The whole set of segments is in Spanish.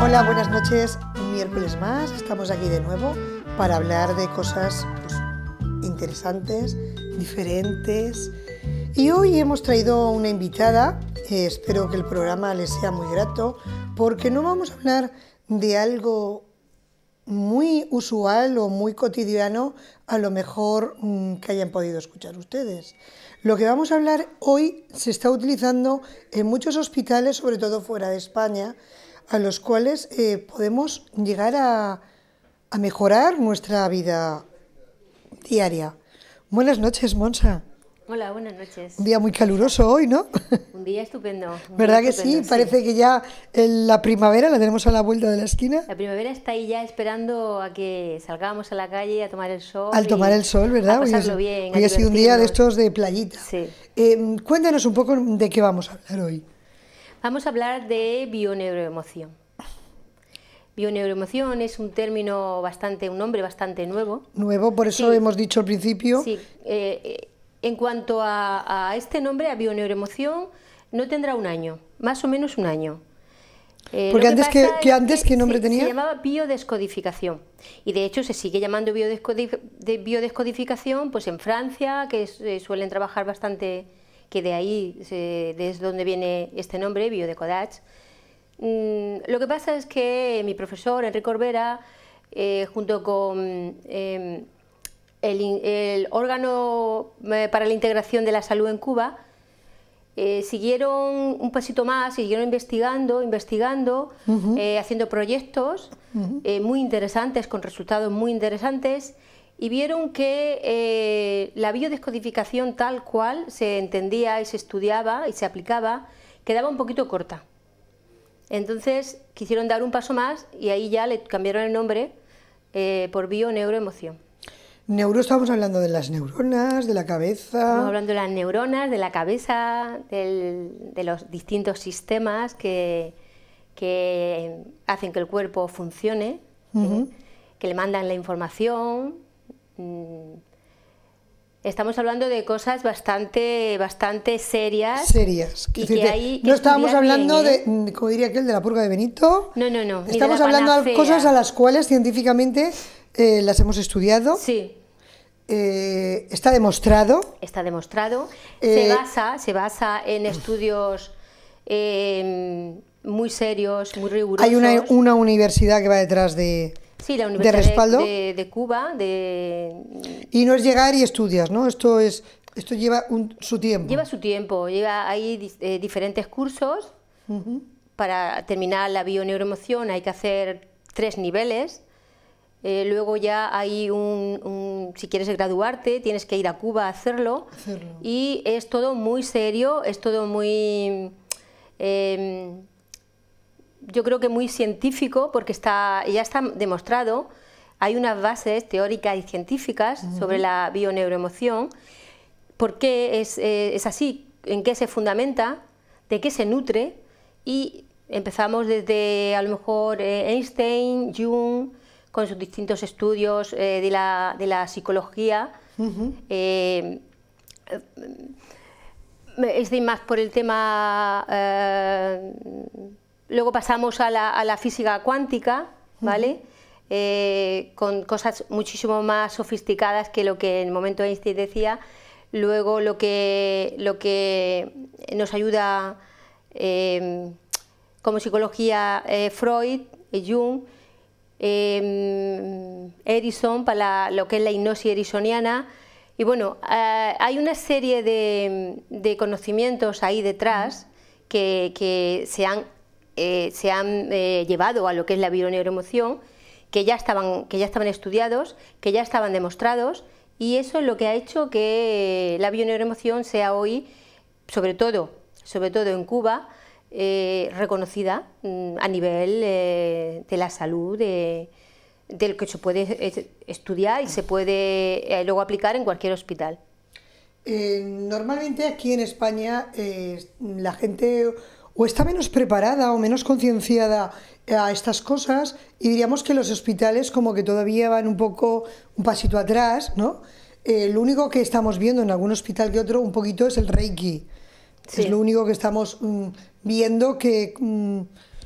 Hola, buenas noches. Un miércoles más, estamos aquí de nuevo para hablar de cosas interesantes, diferentes. Y hoy hemos traído una invitada, espero que el programa les sea muy grato, porque no vamos a hablar de algo muy usual o muy cotidiano, a lo mejor que hayan podido escuchar ustedes. Lo que vamos a hablar hoy se está utilizando en muchos hospitales, sobre todo fuera de España, a los cuales podemos llegar a mejorar nuestra vida diaria. Buenas noches, Monsa. Hola, buenas noches. Un día muy caluroso hoy, ¿no? Un día estupendo. ¿Verdad que sí? Parece que ya la primavera la tenemos a la vuelta de la esquina. La primavera está ahí ya esperando a que salgamos a la calle a tomar el sol. Al tomar el sol, ¿verdad? A pasarlo bien. Hoy ha sido un día de estos de playita. Sí. Cuéntanos un poco de qué vamos a hablar hoy. Vamos a hablar de bioneuroemoción. Bioneuroemoción es un término un nombre bastante nuevo. Nuevo, por eso hemos dicho al principio. Sí. En cuanto a este nombre, a bioneuroemoción, no tendrá un año, más o menos un año. Porque antes, ¿qué nombre tenía? Se llamaba biodescodificación. Y de hecho se sigue llamando biodescodificación pues en Francia, que suelen trabajar bastante, que de ahí es donde viene este nombre, biodecodage. Lo que pasa es que mi profesor, Enrique Corbera, junto con el órgano para la integración de la salud en Cuba, siguieron un pasito más, siguieron investigando, haciendo proyectos muy interesantes, con resultados muy interesantes, y vieron que la biodescodificación tal cual se entendía y se estudiaba y se aplicaba quedaba un poquito corta. Entonces quisieron dar un paso más y ahí ya le cambiaron el nombre por bioneuroemoción. Neuro, estamos hablando de las neuronas, de la cabeza. Estamos hablando de las neuronas, de la cabeza, de los distintos sistemas que hacen que el cuerpo funcione, que le mandan la información. Estamos hablando de cosas bastante serias. Serias. No estábamos hablando de, como diría aquel, de la purga de Benito. No. Estamos hablando de cosas a las cuales científicamente las hemos estudiado. Sí. Está demostrado. Está demostrado. Se basa en estudios muy serios, muy rigurosos. Hay una universidad que va detrás de... Sí, la Universidad respaldo. De Cuba. Y no es llegar y estudias, ¿no? Esto lleva su tiempo. Lleva su tiempo. Hay diferentes cursos. Para terminar la bioneuroemoción hay que hacer 3 niveles. Luego ya hay si quieres graduarte, tienes que ir a Cuba a hacerlo. Y es todo muy serio, es todo muy... yo creo que muy científico, porque ya está demostrado, hay unas bases teóricas y científicas sobre la bioneuroemoción, por qué es así, en qué se fundamenta, de qué se nutre, y empezamos desde a lo mejor Einstein, Jung, con sus distintos estudios de la psicología, Einstein más por el tema... Luego pasamos a la física cuántica, ¿vale? Con cosas muchísimo más sofisticadas que lo que en el momento Einstein decía. Luego lo que nos ayuda como psicología Freud, Jung, Erikson para lo que es la hipnosis ericksoniana. Y bueno, hay una serie de conocimientos ahí detrás que se han llevado a lo que es la bioneuroemoción, que ya estaban estudiados, que ya estaban demostrados, y eso es lo que ha hecho que la bioneuroemoción sea hoy, sobre todo en Cuba, reconocida a nivel de la salud, de lo que se puede estudiar y se puede luego aplicar en cualquier hospital. Normalmente aquí en España la gente o está menos preparada o menos concienciada a estas cosas, y diríamos que los hospitales como que todavía van un pasito atrás, ¿no? Lo único que estamos viendo en algún hospital que otro un poquito es el Reiki. Sí. Es lo único que estamos viendo que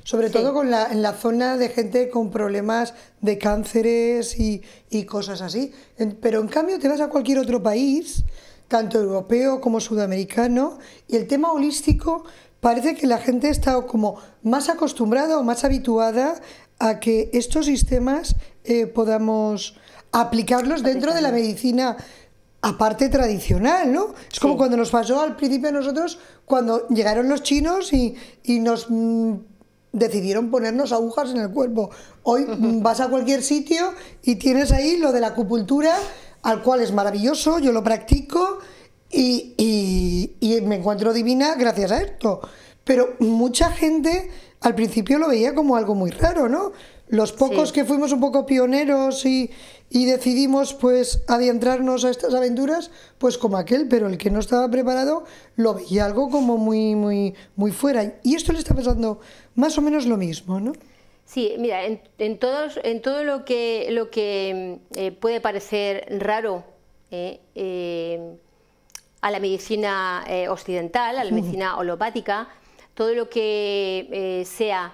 sobre todo en la zona de gente con problemas de cánceres y cosas así. Pero en cambio te vas a cualquier otro país, tanto europeo como sudamericano, y el tema holístico parece que la gente está como más acostumbrada o más habituada a que estos sistemas podamos aplicarlos dentro de la medicina aparte tradicional, ¿no? Es como cuando nos pasó al principio a nosotros, cuando llegaron los chinos y nos decidieron ponernos agujas en el cuerpo. Hoy vas a cualquier sitio y tienes ahí lo de la acupuntura, al cual es maravilloso, yo lo practico y me encuentro divina gracias a esto. Pero mucha gente al principio lo veía como algo muy raro, ¿no? Los pocos que fuimos un poco pioneros y decidimos pues adentrarnos a estas aventuras, pues como aquel, pero el que no estaba preparado lo veía algo como muy fuera. Y esto le está pasando más o menos lo mismo, ¿no? Sí, mira, en todo lo que puede parecer raro a la medicina occidental, a la medicina holopática, todo lo que sea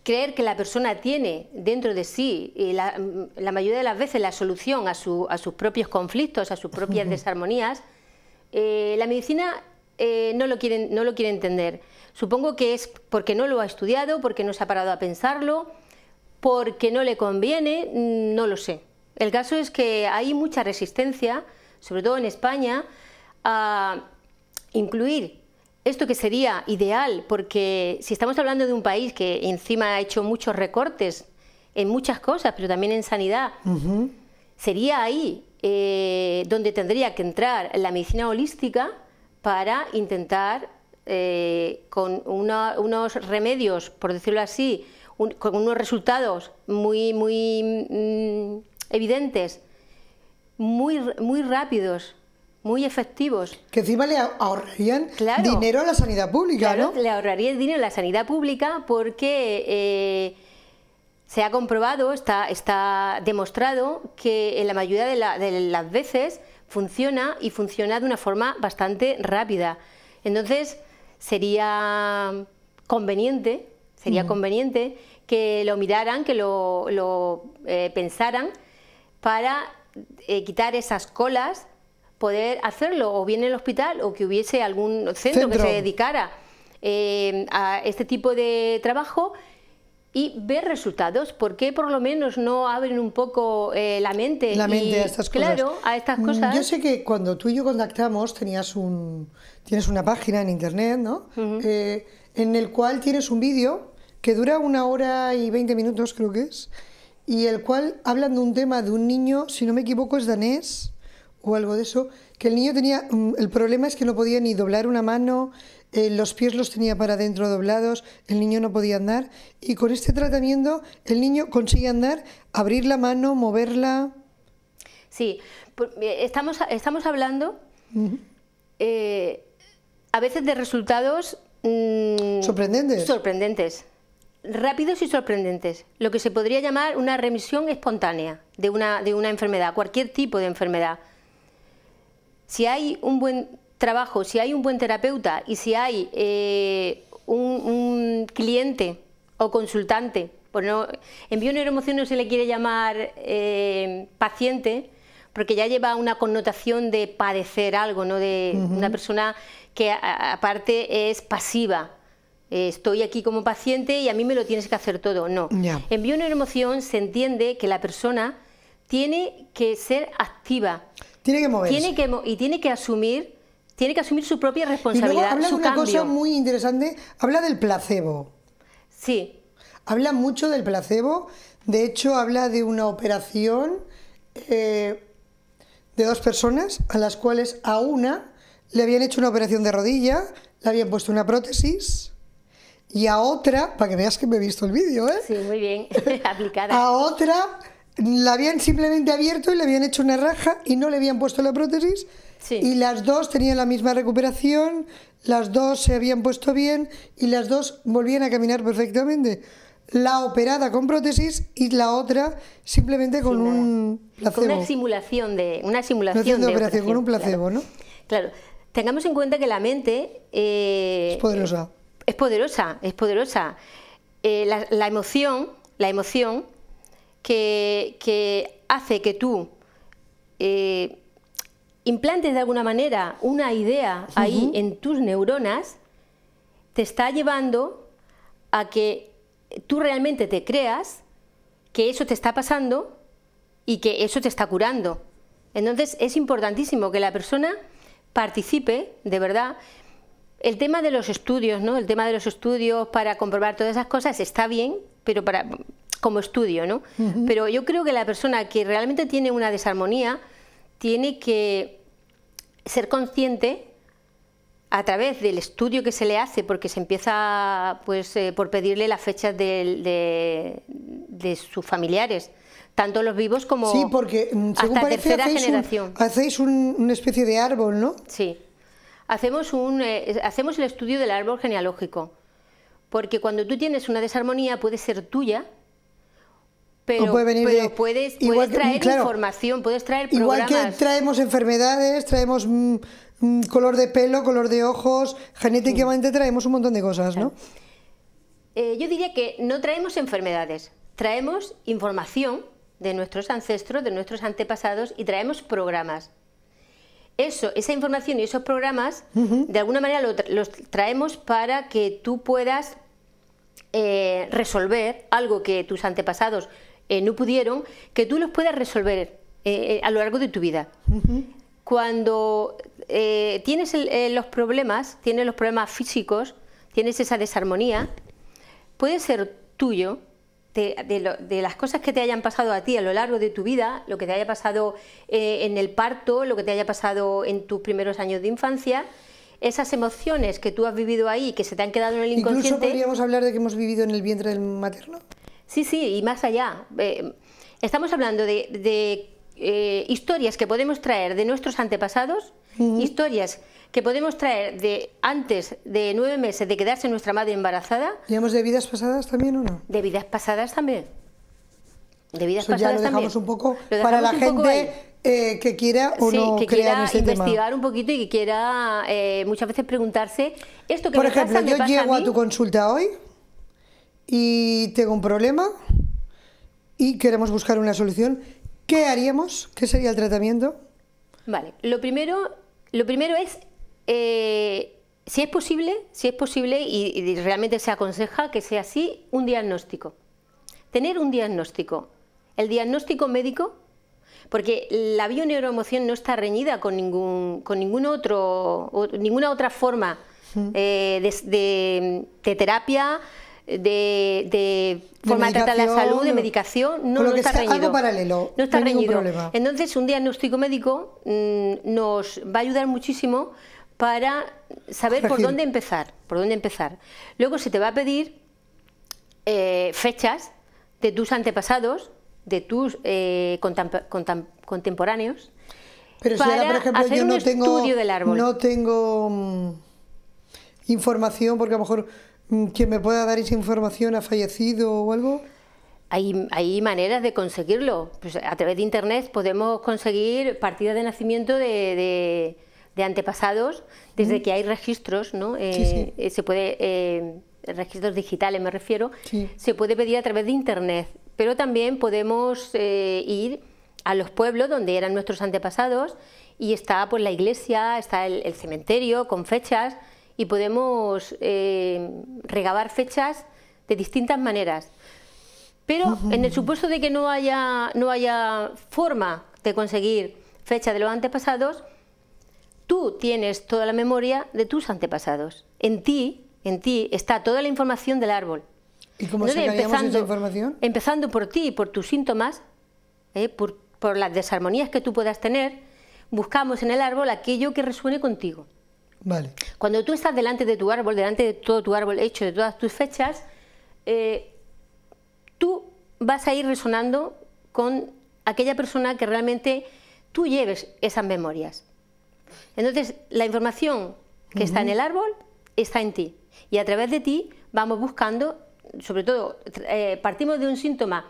creer que la persona tiene dentro de sí, la mayoría de las veces, la solución a sus propios conflictos, a sus propias desarmonías, la medicina no lo quiere entender. Supongo que es porque no lo ha estudiado, porque no se ha parado a pensarlo, porque no le conviene, no lo sé. El caso es que hay mucha resistencia, sobre todo en España, a incluir esto que sería ideal, porque si estamos hablando de un país que encima ha hecho muchos recortes en muchas cosas, pero también en sanidad, sería ahí donde tendría que entrar la medicina holística para intentar, con unos remedios, por decirlo así, con unos resultados muy evidentes, muy rápidos, muy efectivos. Que encima le ahorrarían dinero a la sanidad pública, ¿no? Le ahorraría dinero a la sanidad pública porque se ha comprobado, está demostrado que en la mayoría de las veces funciona y funciona de una forma bastante rápida. Entonces sería conveniente que lo miraran, que lo pensaran para quitar esas colas, poder hacerlo o bien en el hospital o que hubiese algún centro que se dedicara a este tipo de trabajo y ver resultados. ¿Por qué por lo menos no abren un poco la mente a estas cosas? Claro, a estas cosas. Yo sé que cuando tú y yo contactamos tienes una página en internet, ¿no? En el cual tienes un vídeo que dura 1 hora y 20 minutos, creo que es, y el cual hablan de un tema de un niño, si no me equivoco es danés o algo de eso, que el niño tenía, el problema es que no podía ni doblar una mano, los pies los tenía para adentro doblados, el niño no podía andar, y con este tratamiento el niño consigue andar, abrir la mano, moverla. Sí, estamos hablando a veces de resultados sorprendentes, rápidos y sorprendentes, lo que se podría llamar una remisión espontánea de una enfermedad, cualquier tipo de enfermedad. Si hay un buen trabajo, si hay un buen terapeuta y si hay un cliente o consultante, bueno, en bioneuroemoción no se le quiere llamar paciente, porque ya lleva una connotación de padecer algo, ¿no? De una persona que aparte es pasiva. Estoy aquí como paciente y a mí me lo tienes que hacer todo. No. En bioneuroemoción se entiende que la persona tiene que ser activa. Tiene que moverse. Tiene que asumir su propia responsabilidad. Y luego habla de una cosa muy interesante, habla del placebo. Sí. Habla mucho del placebo, de hecho habla de una operación de 2 personas a las cuales a una le habían hecho una operación de rodilla, le habían puesto una prótesis y a otra, para que veas que me he visto el vídeo, ¿eh? Sí, muy bien, aplicada. A otra la habían simplemente abierto y le habían hecho una raja y no le habían puesto la prótesis. Sí. Y las 2 tenían la misma recuperación, las 2 se habían puesto bien y las 2 volvían a caminar perfectamente. La operada con prótesis y la otra simplemente con un placebo. Con una simulación de operación con un placebo, claro. ¿no? Claro, tengamos en cuenta que la mente es poderosa. Es poderosa. la emoción que hace que tú implantes de alguna manera una idea ahí en tus neuronas, te está llevando a que tú realmente te creas que eso te está pasando y que eso te está curando. Entonces es importantísimo que la persona participe, de verdad. El tema de los estudios, ¿no? El tema de los estudios para comprobar todas esas cosas está bien, pero como estudio, ¿no? Pero yo creo que la persona que realmente tiene una desarmonía tiene que ser consciente a través del estudio que se le hace, porque se empieza pues, por pedirle las fechas de sus familiares, tanto los vivos como sí, porque, según hasta parece, tercera generación. Hacéis una especie de árbol, ¿no? Sí, hacemos el estudio del árbol genealógico, porque cuando tú tienes una desarmonía puede ser tuya, pero puedes traer información, puedes traer programas. Igual que traemos enfermedades, traemos color de pelo, color de ojos, genéticamente traemos un montón de cosas, ¿no? Yo diría que no traemos enfermedades, traemos información de nuestros ancestros, de nuestros antepasados, y traemos programas. Esa información y esos programas, de alguna manera los traemos para que tú puedas resolver algo que tus antepasados no pudieron, que tú los puedas resolver a lo largo de tu vida. Cuando tienes los problemas físicos, tienes esa desarmonía, puede ser tuyo, de las cosas que te hayan pasado a ti a lo largo de tu vida, lo que te haya pasado en el parto, lo que te haya pasado en tus primeros años de infancia, esas emociones que tú has vivido ahí, que se te han quedado en el inconsciente. ¿Incluso podríamos hablar de que hemos vivido en el vientre del materno? Sí, y más allá. Estamos hablando de historias que podemos traer de nuestros antepasados, historias que podemos traer de antes de 9 meses de quedarse nuestra madre embarazada. ¿Digamos de vidas pasadas también o no? De vidas pasadas también. De vidas Eso pasadas ya lo dejamos también. Un poco para la gente que quiera o no que crear quiera ese investigar tema. Un poquito y que quiera muchas veces preguntarse esto que Por me ejemplo, pasa, yo me pasa llego a a mí. tu consulta hoy y tengo un problema y queremos buscar una solución. ¿Qué haríamos? ¿Qué sería el tratamiento? Vale, lo primero es, si es posible y realmente se aconseja que sea así, un diagnóstico. Tener un diagnóstico. El diagnóstico médico, porque la bioneuroemoción no está reñida con ninguna otra forma de terapia, de forma de tratar la salud, de medicación, no está reñido. Algo paralelo, no está reñido. Problema. Entonces, un diagnóstico médico nos va a ayudar muchísimo para saber por dónde empezar. Luego se te va a pedir fechas de tus antepasados, de tus contemporáneos. Pero si ahora, por ejemplo, yo no tengo información, porque a lo mejor quien me pueda dar esa información ha fallecido o algo. Hay maneras de conseguirlo. Pues a través de internet podemos conseguir partidas de nacimiento de antepasados, desde que hay registros, ¿no? Se puede, registros digitales me refiero, se puede pedir a través de internet. Pero también podemos ir a los pueblos donde eran nuestros antepasados y está pues la iglesia, está el cementerio con fechas, y podemos recabar fechas de distintas maneras. Pero en el supuesto de que no haya forma de conseguir fecha de los antepasados, tú tienes toda la memoria de tus antepasados. En ti está toda la información del árbol. ¿Y cómo sacaríamos esa información? Empezando por ti, por tus síntomas, por las desarmonías que tú puedas tener, buscamos en el árbol aquello que resuene contigo. Vale. Cuando tú estás delante de tu árbol, delante de todo tu árbol hecho de todas tus fechas, tú vas a ir resonando con aquella persona que realmente tú lleves esas memorias. Entonces, la información que está en el árbol está en ti. Y a través de ti vamos buscando, sobre todo, partimos de un síntoma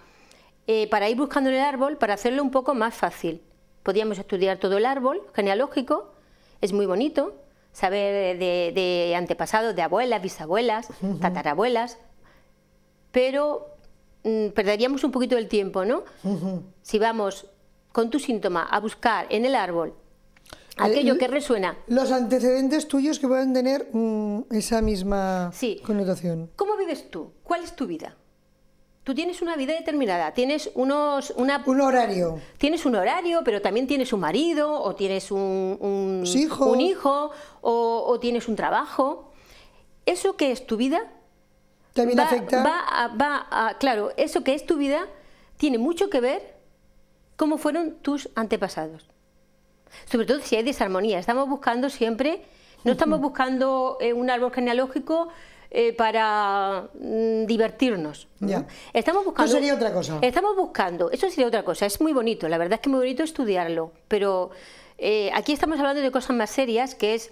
para ir buscando en el árbol, para hacerlo un poco más fácil. Podríamos estudiar todo el árbol genealógico, es muy bonito, saber de antepasados, de abuelas, bisabuelas, tatarabuelas, pero perderíamos un poquito el tiempo, ¿no? Si vamos con tu síntoma a buscar en el árbol aquello que resuena. Los antecedentes tuyos que pueden tener esa misma connotación. ¿Cómo vives tú? ¿Cuál es tu vida? Tú tienes una vida determinada, tienes un horario. Tienes un horario, pero también tienes un marido, o tienes un hijo, o tienes un trabajo. ¿Eso que es tu vida? También afecta. Claro, eso que es tu vida tiene mucho que ver cómo fueron tus antepasados. Sobre todo si hay desarmonía. Estamos buscando siempre, no estamos buscando un árbol genealógico para divertirnos, ¿no? Ya. Estamos buscando, eso sería otra cosa. Estamos buscando, eso sería otra cosa, es muy bonito, la verdad es que es muy bonito estudiarlo, pero aquí estamos hablando de cosas más serias, que es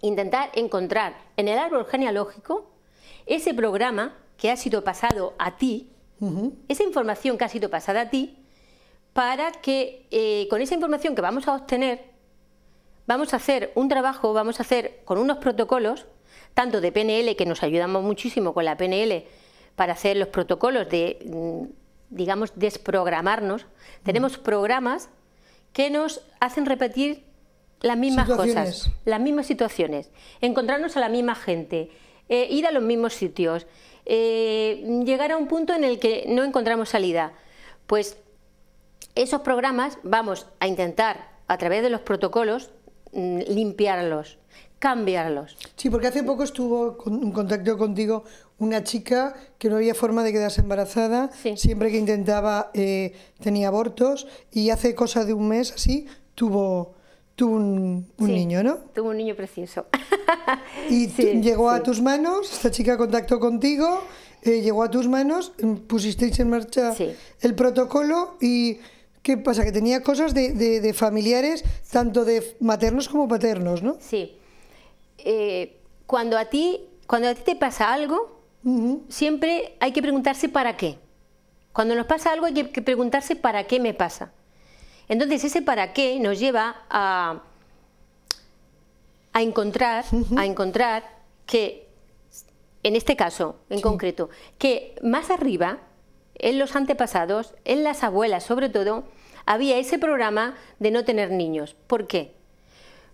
intentar encontrar en el árbol genealógico ese programa que ha sido pasado a ti, esa información que ha sido pasada a ti, para que con esa información que vamos a obtener, vamos a hacer un trabajo, vamos a hacer con unos protocolos, tanto de PNL, que nos ayudamos muchísimo con la PNL para hacer los protocolos de, digamos, desprogramarnos. Tenemos programas que nos hacen repetir las mismas cosas, las mismas situaciones, encontrarnos a la misma gente, ir a los mismos sitios, llegar a un punto en el que no encontramos salida. Pues esos programas vamos a intentar, a través de los protocolos, limpiarlos, cambiarlos. Sí, porque hace poco estuvo en contacto contigo una chica que no había forma de quedarse embarazada, siempre que intentaba tenía abortos, y hace cosa de un mes así tuvo un niño, ¿no? Tuvo un niño precioso. Y llegó a tus manos, esta chica contactó contigo, llegó a tus manos, pusisteis en marcha el protocolo y... ¿Qué pasa? Que tenía cosas de familiares, tanto de maternos como paternos, ¿no? Sí. Cuando a ti te pasa algo, siempre hay que preguntarse para qué. Cuando nos pasa algo hay que preguntarse para qué me pasa. Entonces ese para qué nos lleva a encontrar que, en este caso en concreto, que más arriba, en los antepasados, en las abuelas sobre todo, había ese programa de no tener niños. ¿Por qué?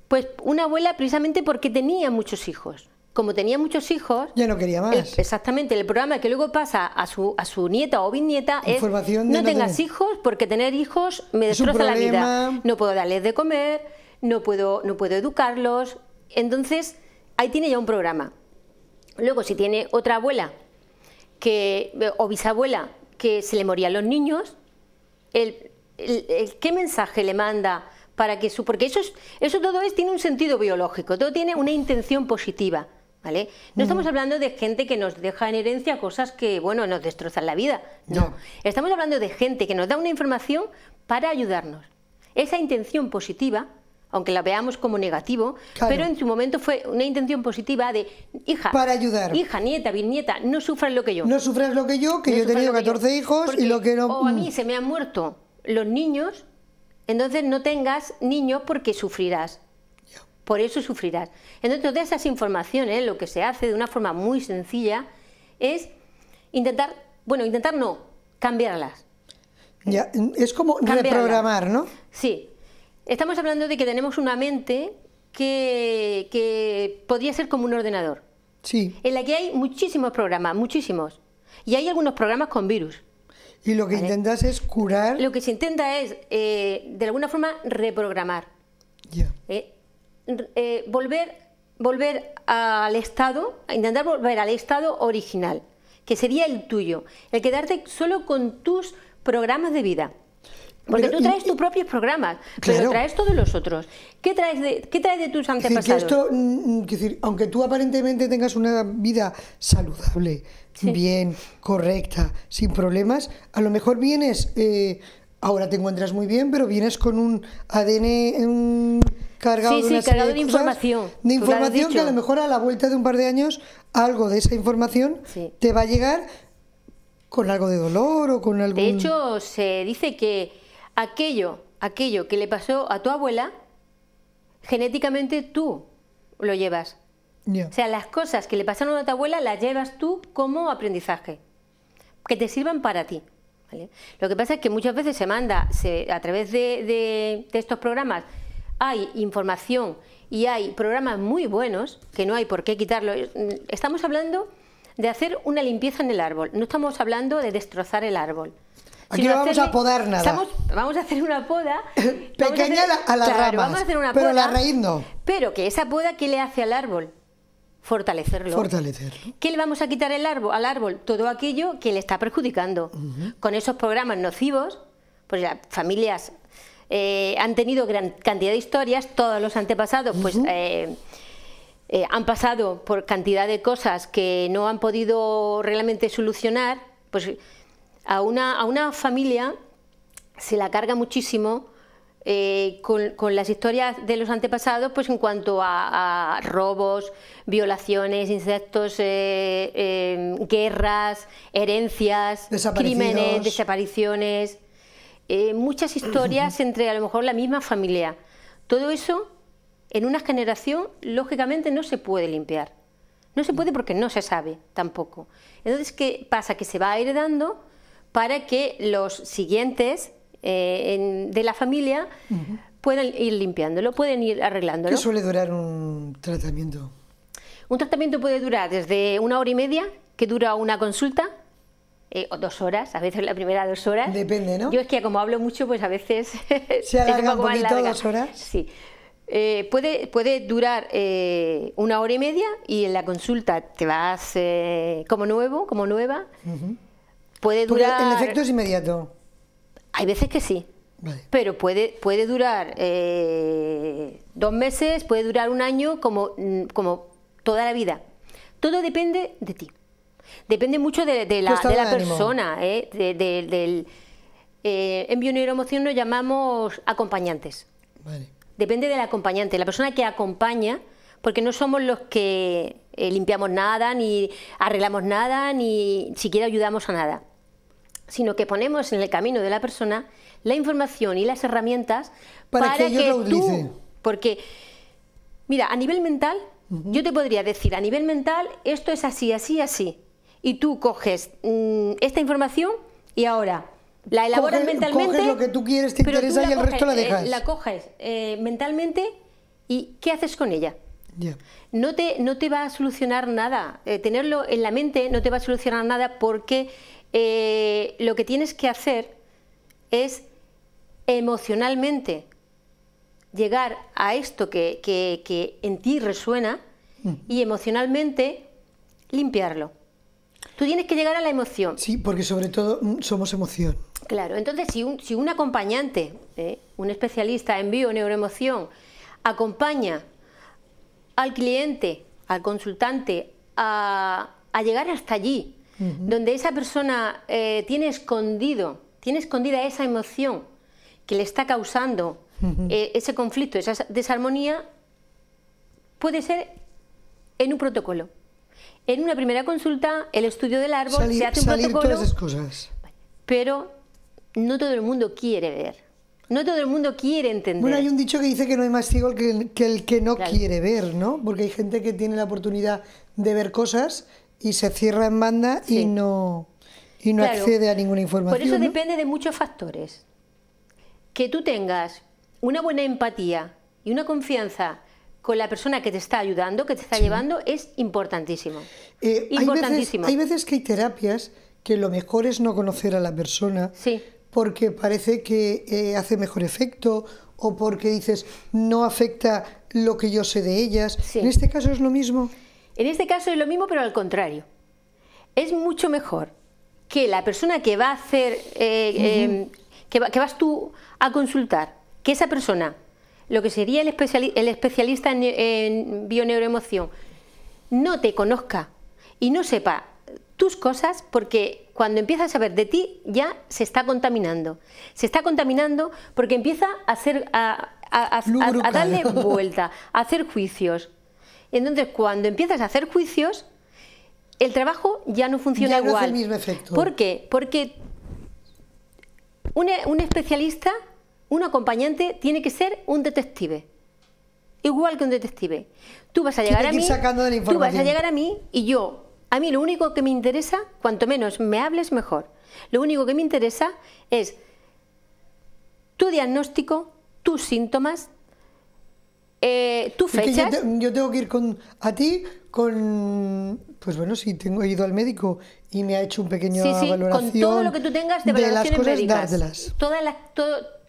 Pues una abuela precisamente porque tenía muchos hijos. Como tenía muchos hijos... Ya no quería más. Exactamente, el programa que luego pasa a su nieta o bisnieta es no tengas hijos, porque tener hijos me destroza la vida. No puedo darles de comer, no puedo educarlos. Entonces, ahí tiene ya un programa. Luego, si tiene otra abuela o bisabuela que se le morían los niños, ¿qué mensaje le manda para que porque eso todo tiene un sentido biológico, todo tiene una intención positiva, ¿vale? No estamos hablando de gente que nos deja en herencia cosas que, bueno, nos destrozan la vida, no. Estamos hablando de gente que nos da una información para ayudarnos. Esa intención positiva, aunque la veamos como negativo, pero en su momento fue una intención positiva de, hija, para ayudar. Hija, nieta, bisnieta, no sufras lo que yo. No sufras lo que yo, que yo he tenido 14 hijos y lo que no... O a mí se me han muerto los niños, entonces no tengas niños porque sufrirás. Por eso sufrirás. Entonces, todas esas informaciones, lo que se hace de una forma muy sencilla es intentar no, cambiarlas. Ya, es como reprogramar, ¿no? Sí. Estamos hablando de que tenemos una mente que podría ser como un ordenador. Sí. En la que hay muchísimos programas, muchísimos. Y hay algunos programas con virus. Y lo que intentas es curar... Lo que se intenta es, de alguna forma, reprogramar. Ya. Volver al estado, intentar volver al estado original, que sería el tuyo. El quedarte solo con tus programas de vida. Porque tú traes tus propios programas, pero traes todos los otros. ¿Qué traes de tus antepasados? Aunque tú aparentemente tengas una vida saludable, bien, correcta, sin problemas, a lo mejor vienes, ahora te encuentras muy bien, pero vienes con un ADN cargado de una cargado serie de información. De información que a lo mejor a la vuelta de un par de años, algo de esa información te va a llegar con algo de dolor o con algún... De hecho, se dice que aquello que le pasó a tu abuela, genéticamente tú lo llevas. O sea, las cosas que le pasaron a tu abuela las llevas tú como aprendizaje. que te sirvan para ti. ¿Vale? Lo que pasa es que muchas veces se manda, a través de estos programas, hay información y hay programas muy buenos, que no hay por qué quitarlo. Estamos hablando de hacer una limpieza en el árbol, no estamos hablando de destrozar el árbol. Aquí no vamos a podar nada. Vamos a hacer una poda pequeña a las ramas, vamos a hacer una pero poda, la raíz no. Pero que esa poda, ¿qué le hace al árbol? Fortalecerlo. ¿Qué le vamos a quitar al árbol? Todo aquello que le está perjudicando. Con esos programas nocivos, pues las familias han tenido gran cantidad de historias, todos los antepasados pues han pasado por cantidad de cosas que no han podido realmente solucionar. Pues a una familia se la carga muchísimo con las historias de los antepasados, pues en cuanto a robos, violaciones, incestos, guerras, herencias, crímenes, desapariciones, muchas historias entre a lo mejor la misma familia. Todo eso en una generación lógicamente no se puede limpiar. No se puede porque no se sabe tampoco. Entonces, ¿qué pasa? Que se va heredando para que los siguientes de la familia puedan ir limpiándolo, pueden ir arreglándolo. ¿Qué suele durar un tratamiento? Un tratamiento puede durar desde 1 hora y media, que dura una consulta, o 2 horas, a veces la primera 2 horas. Depende, ¿no? Yo es que como hablo mucho, pues a veces se alarga un poco poquito, 2 horas. Sí. Puede durar 1 hora y media y en la consulta te vas como nuevo, como nueva. Puede durar... Porque el efecto es inmediato. Hay veces que sí, vale. Pero puede durar 2 meses, puede durar 1 año, como toda la vida. Todo depende de ti. Depende mucho de la persona. En bioneuroemoción nos llamamos acompañantes. Vale. Depende del acompañante, la persona que acompaña, porque no somos los que limpiamos nada, ni arreglamos nada, ni siquiera ayudamos a nada, sino que ponemos en el camino de la persona la información y las herramientas para que ellos lo utilicen. Porque, mira, a nivel mental, yo te podría decir, a nivel mental, esto es así, así, así. Y tú coges esta información y ahora la elaboras mentalmente. Coges lo que tú quieres, te interesa y el resto la dejas. La coges mentalmente y ¿qué haces con ella? Yeah. No te va a solucionar nada. Tenerlo en la mente no te va a solucionar nada porque lo que tienes que hacer es emocionalmente llegar a esto que en ti resuena y emocionalmente limpiarlo. Tú tienes que llegar a la emoción. Sí, porque sobre todo somos emoción. Claro, entonces si un acompañante, un especialista en bioneuroemoción, acompaña al cliente, al consultante, a llegar hasta allí, donde esa persona tiene escondida esa emoción que le está causando ese conflicto, esa desarmonía, puede ser en un protocolo. En una primera consulta, el estudio del árbol, se hace un protocolo, todas esas cosas. Pero no todo el mundo quiere ver, no todo el mundo quiere entender. Bueno, hay un dicho que dice que no hay más ciego que el que no quiere ver, ¿no? Porque hay gente que tiene la oportunidad de ver cosas y se cierra en banda y no accede a ninguna información. Por eso depende de muchos factores. Que tú tengas una buena empatía y una confianza con la persona que te está ayudando, que te está llevando, es importantísimo. Importantísimo. Hay veces que hay terapias que lo mejor es no conocer a la persona, porque parece que hace mejor efecto o porque dices no afecta lo que yo sé de ellas. ¿En este caso es lo mismo? En este caso es lo mismo, pero al contrario. Es mucho mejor que la persona que va a hacer, que vas tú a consultar, que esa persona, lo que sería el especialista en bioneuroemoción, no te conozca y no sepa tus cosas, porque cuando empieza a saber de ti ya se está contaminando. Se está contaminando porque empieza a darle vuelta, a hacer juicios. Entonces, cuando empiezas a hacer juicios, el trabajo ya no funciona igual. Ya no hace el mismo efecto. ¿Por qué? Porque un especialista, un acompañante, tiene que ser un detective. Igual que un detective. Tú vas a llegar a mí, y yo, A mí lo único que me interesa, cuanto menos me hables, mejor. Lo único que me interesa es tu diagnóstico, tus síntomas, tus fechas. Yo tengo que ir a ti con, pues bueno, si he ido al médico y me ha hecho un pequeño valoración con todo lo que tú tengas de valoraciones médicas, dártelas.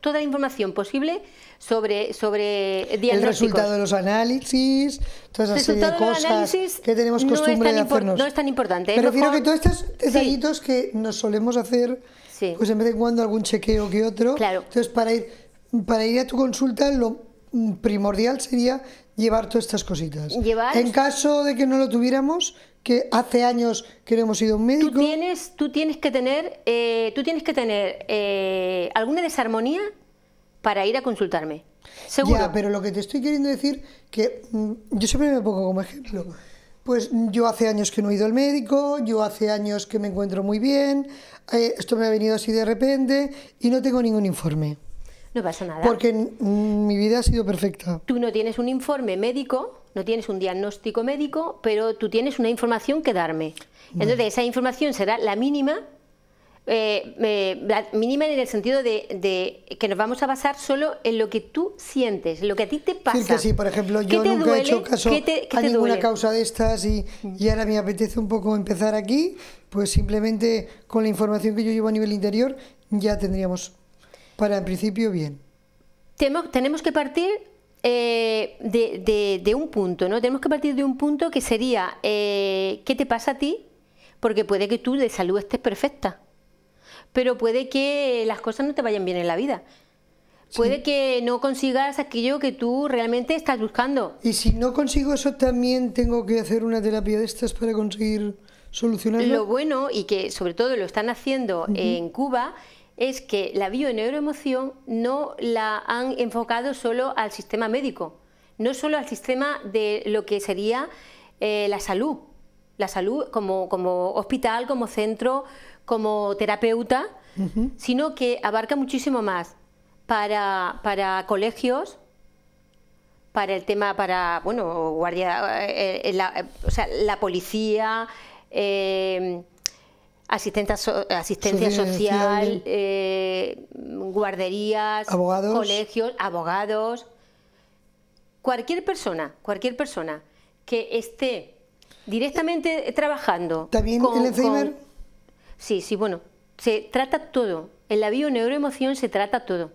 Toda la información posible sobre diagnósticos. El resultado de los análisis, toda esa serie de cosas que tenemos costumbre de hacernos. No es tan importante. Me refiero que todos estos detallitos que nos solemos hacer, pues en vez de cuando algún chequeo que otro. Claro. Entonces, para ir a tu consulta, lo primordial sería llevar todas estas cositas. En caso de que no lo tuviéramos, que hace años que no hemos ido a un médico. Tú tienes que tener alguna desarmonía para ir a consultarme. Seguro. Ya, pero lo que te estoy queriendo decir, que yo siempre me pongo como ejemplo. Pues yo hace años que no he ido al médico, yo hace años que me encuentro muy bien, esto me ha venido así de repente y no tengo ningún informe. No pasa nada. Porque mi vida ha sido perfecta. Tú no tienes un informe médico, no tienes un diagnóstico médico, pero tú tienes una información que darme. Entonces, esa información será la mínima, en el sentido de que nos vamos a basar solo en lo que tú sientes, en lo que a ti te pasa. Es que sí, por ejemplo, yo nunca he hecho caso a ninguna causa de estas y ahora me apetece un poco empezar aquí, pues simplemente con la información que yo llevo a nivel interior ya tendríamos... Para en principio, bien. Tenemos que partir de un punto, ¿no? Tenemos que partir de un punto que sería ¿qué te pasa a ti? Porque puede que tú de salud estés perfecta, pero puede que las cosas no te vayan bien en la vida. Puede que no consigas aquello que tú realmente estás buscando. Y si no consigo eso, también tengo que hacer una terapia de estas para conseguir solucionarlo. Lo bueno, y que sobre todo lo están haciendo en Cuba, es que la bioneuroemoción no la han enfocado solo al sistema médico, no solo al sistema de lo que sería la salud como hospital, como centro, como terapeuta, sino que abarca muchísimo más para colegios, para el tema, guardia, la policía, asistencia social, guarderías, colegios, abogados. Cualquier persona que esté directamente trabajando. ¿También el Alzheimer? Sí, bueno, se trata todo. En la bioneuroemoción se trata todo.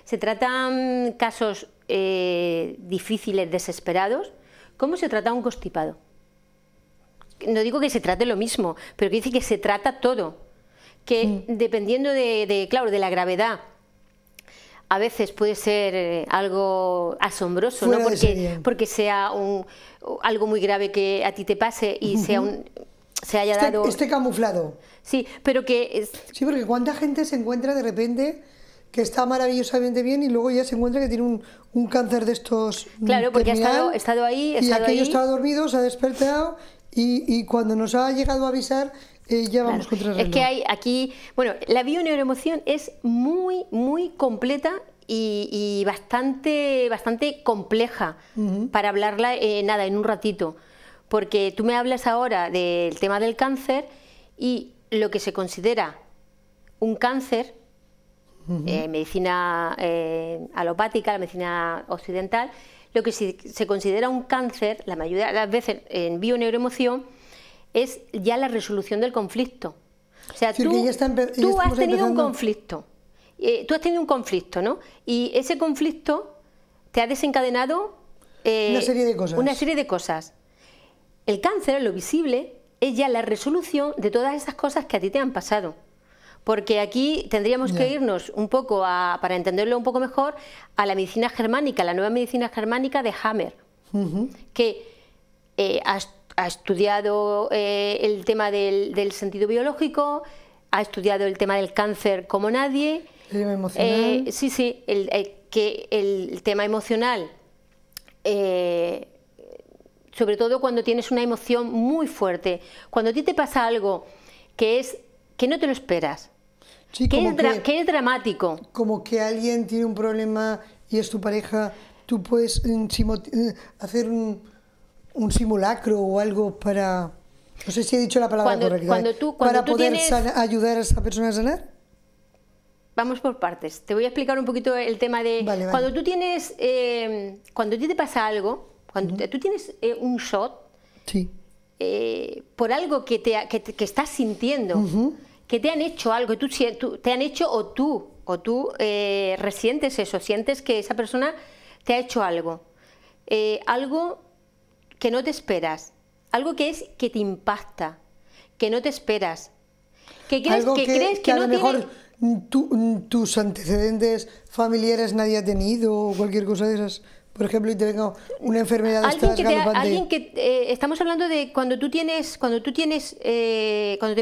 Se tratan casos difíciles, desesperados, como se trata un constipado. No digo que se trate lo mismo, pero quiere decir que se trata todo, que dependiendo de la gravedad, a veces puede ser algo asombroso, ¿no? Porque sea algo muy grave que a ti te pase y se haya dado... Esté camuflado. Sí, pero que... Sí, porque cuánta gente se encuentra de repente que está maravillosamente bien y luego ya se encuentra que tiene un cáncer de estos... Claro, porque ha estado ahí... Y aquello estaba dormido, se ha despertado... Y cuando nos ha llegado a avisar, ya vamos contra el reloj. Es que hay aquí, la bioneuroemoción es muy, muy completa y bastante compleja para hablarla en un ratito. Porque tú me hablas ahora del tema del cáncer y lo que se considera un cáncer, medicina alopática, la medicina occidental, lo que se considera un cáncer, la mayoría de las veces en bioneuroemoción, es ya la resolución del conflicto. O sea, tú has tenido un conflicto. Tú has tenido un conflicto, ¿no? Y ese conflicto te ha desencadenado una serie de cosas. El cáncer, lo visible, es ya la resolución de todas esas cosas que a ti te han pasado. Porque aquí tendríamos que irnos un poco, para entenderlo un poco mejor, a la medicina germánica, la nueva medicina germánica de Hammer, que ha estudiado el tema del sentido biológico, ha estudiado el tema del cáncer como nadie. El tema emocional. Sí, el tema emocional, sobre todo cuando tienes una emoción muy fuerte, cuando a ti te pasa algo que no te lo esperas. Sí, que es dramático. Como que alguien tiene un problema y es tu pareja, tú puedes hacer un simulacro o algo para... No sé si he dicho la palabra correcta. Para poder ayudar a esa persona a sanar. Vamos por partes. Te voy a explicar un poquito el tema de... Vale. Cuando tú tienes... cuando a ti te pasa algo, cuando tú tienes un shot, sí. Por algo que estás sintiendo, que te han hecho algo, te han hecho o tú resientes eso, sientes que esa persona te ha hecho algo. Algo que no te esperas, algo que te impacta, que no te esperas, que crees algo que crees que a no lo mejor tus antecedentes familiares nadie ha tenido o cualquier cosa de esas. Por ejemplo, y te venga una enfermedad galopante. Estamos hablando de cuando te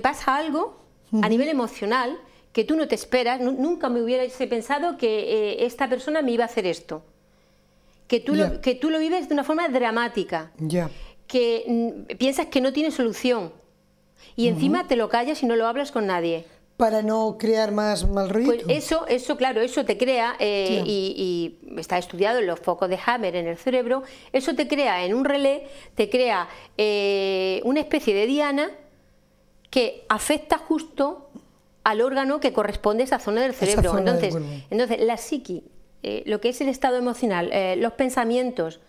pasa algo a nivel emocional que tú no te esperas. Nunca me hubiese pensado que esta persona me iba a hacer esto. Que tú lo vives de una forma dramática. Que piensas que no tiene solución. Y encima te lo callas y no lo hablas con nadie. Para no crear más mal rollo. Pues eso, claro, eso te crea, y está estudiado en los focos de Hammer en el cerebro, eso te crea en un relé, te crea una especie de diana que afecta justo al órgano que corresponde a esa zona del cerebro. Entonces, la psiqui, lo que es el estado emocional, los pensamientos,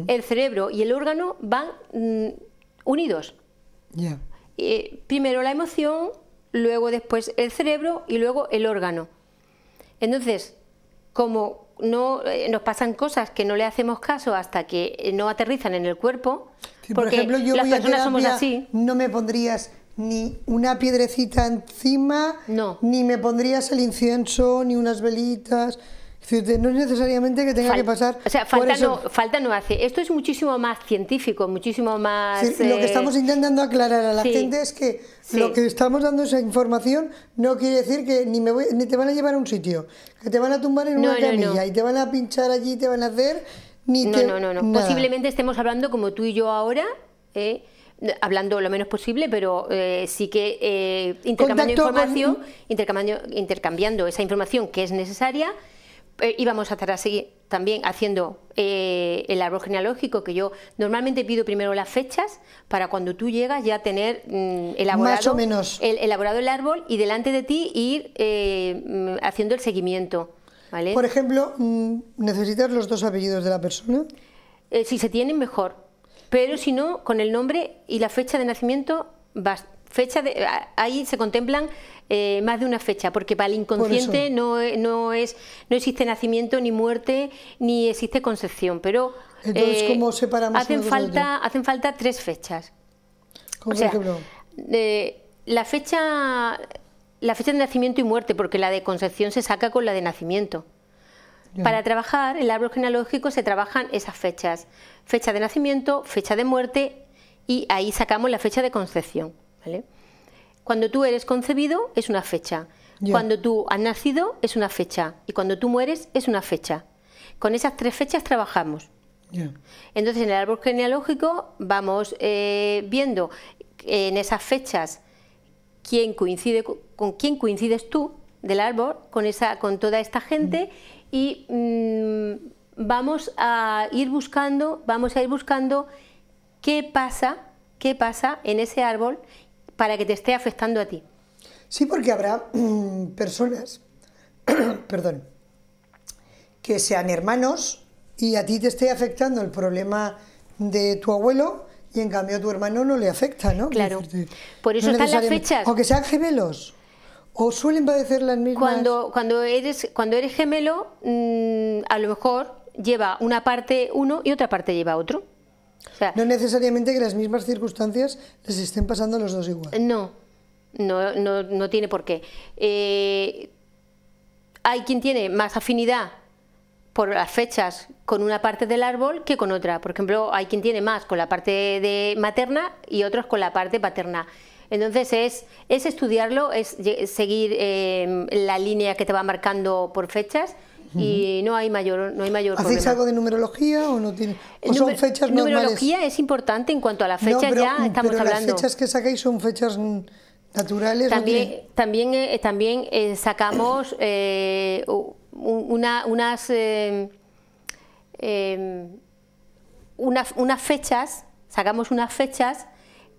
el cerebro y el órgano van unidos. Primero la emoción, luego después el cerebro y luego el órgano. Entonces, como no nos pasan cosas que no le hacemos caso hasta que no aterrizan en el cuerpo, sí, porque por ejemplo, yo las voy a personas somos así. No me pondrías ni una piedrecita encima, ni me pondrías el incienso, ni unas velitas. No es necesariamente que tenga que pasar. O sea, falta no hace. Esto es muchísimo más científico, muchísimo más... Sí, lo que estamos intentando aclarar a la gente es que lo que estamos dando esa información no quiere decir que ni te van a llevar a un sitio, que te van a tumbar en una camilla y te van a pinchar allí, te van a hacer... No. Posiblemente estemos hablando como tú y yo ahora, hablando lo menos posible, pero sí que intercambiando esa información que es necesaria. Y vamos a estar así también haciendo el árbol genealógico, que yo normalmente pido primero las fechas para cuando tú llegas ya tener elaborado, más o menos, elaborado el árbol y delante de ti ir haciendo el seguimiento. ¿Vale? Por ejemplo, ¿necesitas los dos apellidos de la persona? Si se tienen, mejor. Pero si no, con el nombre y la fecha de nacimiento, ahí se contemplan más de una fecha, porque para el inconsciente no existe nacimiento, ni muerte, ni existe concepción. Pero entonces, ¿cómo separamos hacen falta 3 fechas. ¿Cómo, por ejemplo? La fecha de nacimiento y muerte, porque la de concepción se saca con la de nacimiento. Para trabajar el árbol genealógico se trabajan esas fechas: fecha de nacimiento, fecha de muerte, y ahí sacamos la fecha de concepción. ¿Vale? Cuando tú eres concebido es una fecha, cuando tú has nacido es una fecha, y cuando tú mueres es una fecha. Con esas 3 fechas trabajamos. Entonces, en el árbol genealógico vamos viendo en esas fechas con quién coincides tú del árbol, con toda esta gente, y vamos a ir buscando qué pasa en ese árbol para que te esté afectando a ti. Sí, porque habrá personas perdón, que sean hermanos y a ti te esté afectando el problema de tu abuelo y en cambio a tu hermano no le afecta, ¿no? Claro, por eso están las fechas. Aunque sean gemelos, o suelen padecer las mismas... Cuando eres gemelo, a lo mejor lleva una parte uno y otra parte lleva otro. O sea, no necesariamente que las mismas circunstancias les estén pasando a los dos igual. No tiene por qué. Hay quien tiene más afinidad por las fechas con una parte del árbol que con otra. Por ejemplo, hay quien tiene más con la parte materna y otros con la parte paterna. Entonces es estudiarlo, es seguir la línea que te va marcando por fechas. Y no hay mayor ¿Hacéis problema. algo de numerología o no tiene? ¿O son fechas normales? Numerología es importante en cuanto a las fechas, pero estamos pero hablando. Las fechas que sacáis son fechas naturales. También sacamos unas fechas sacamos unas fechas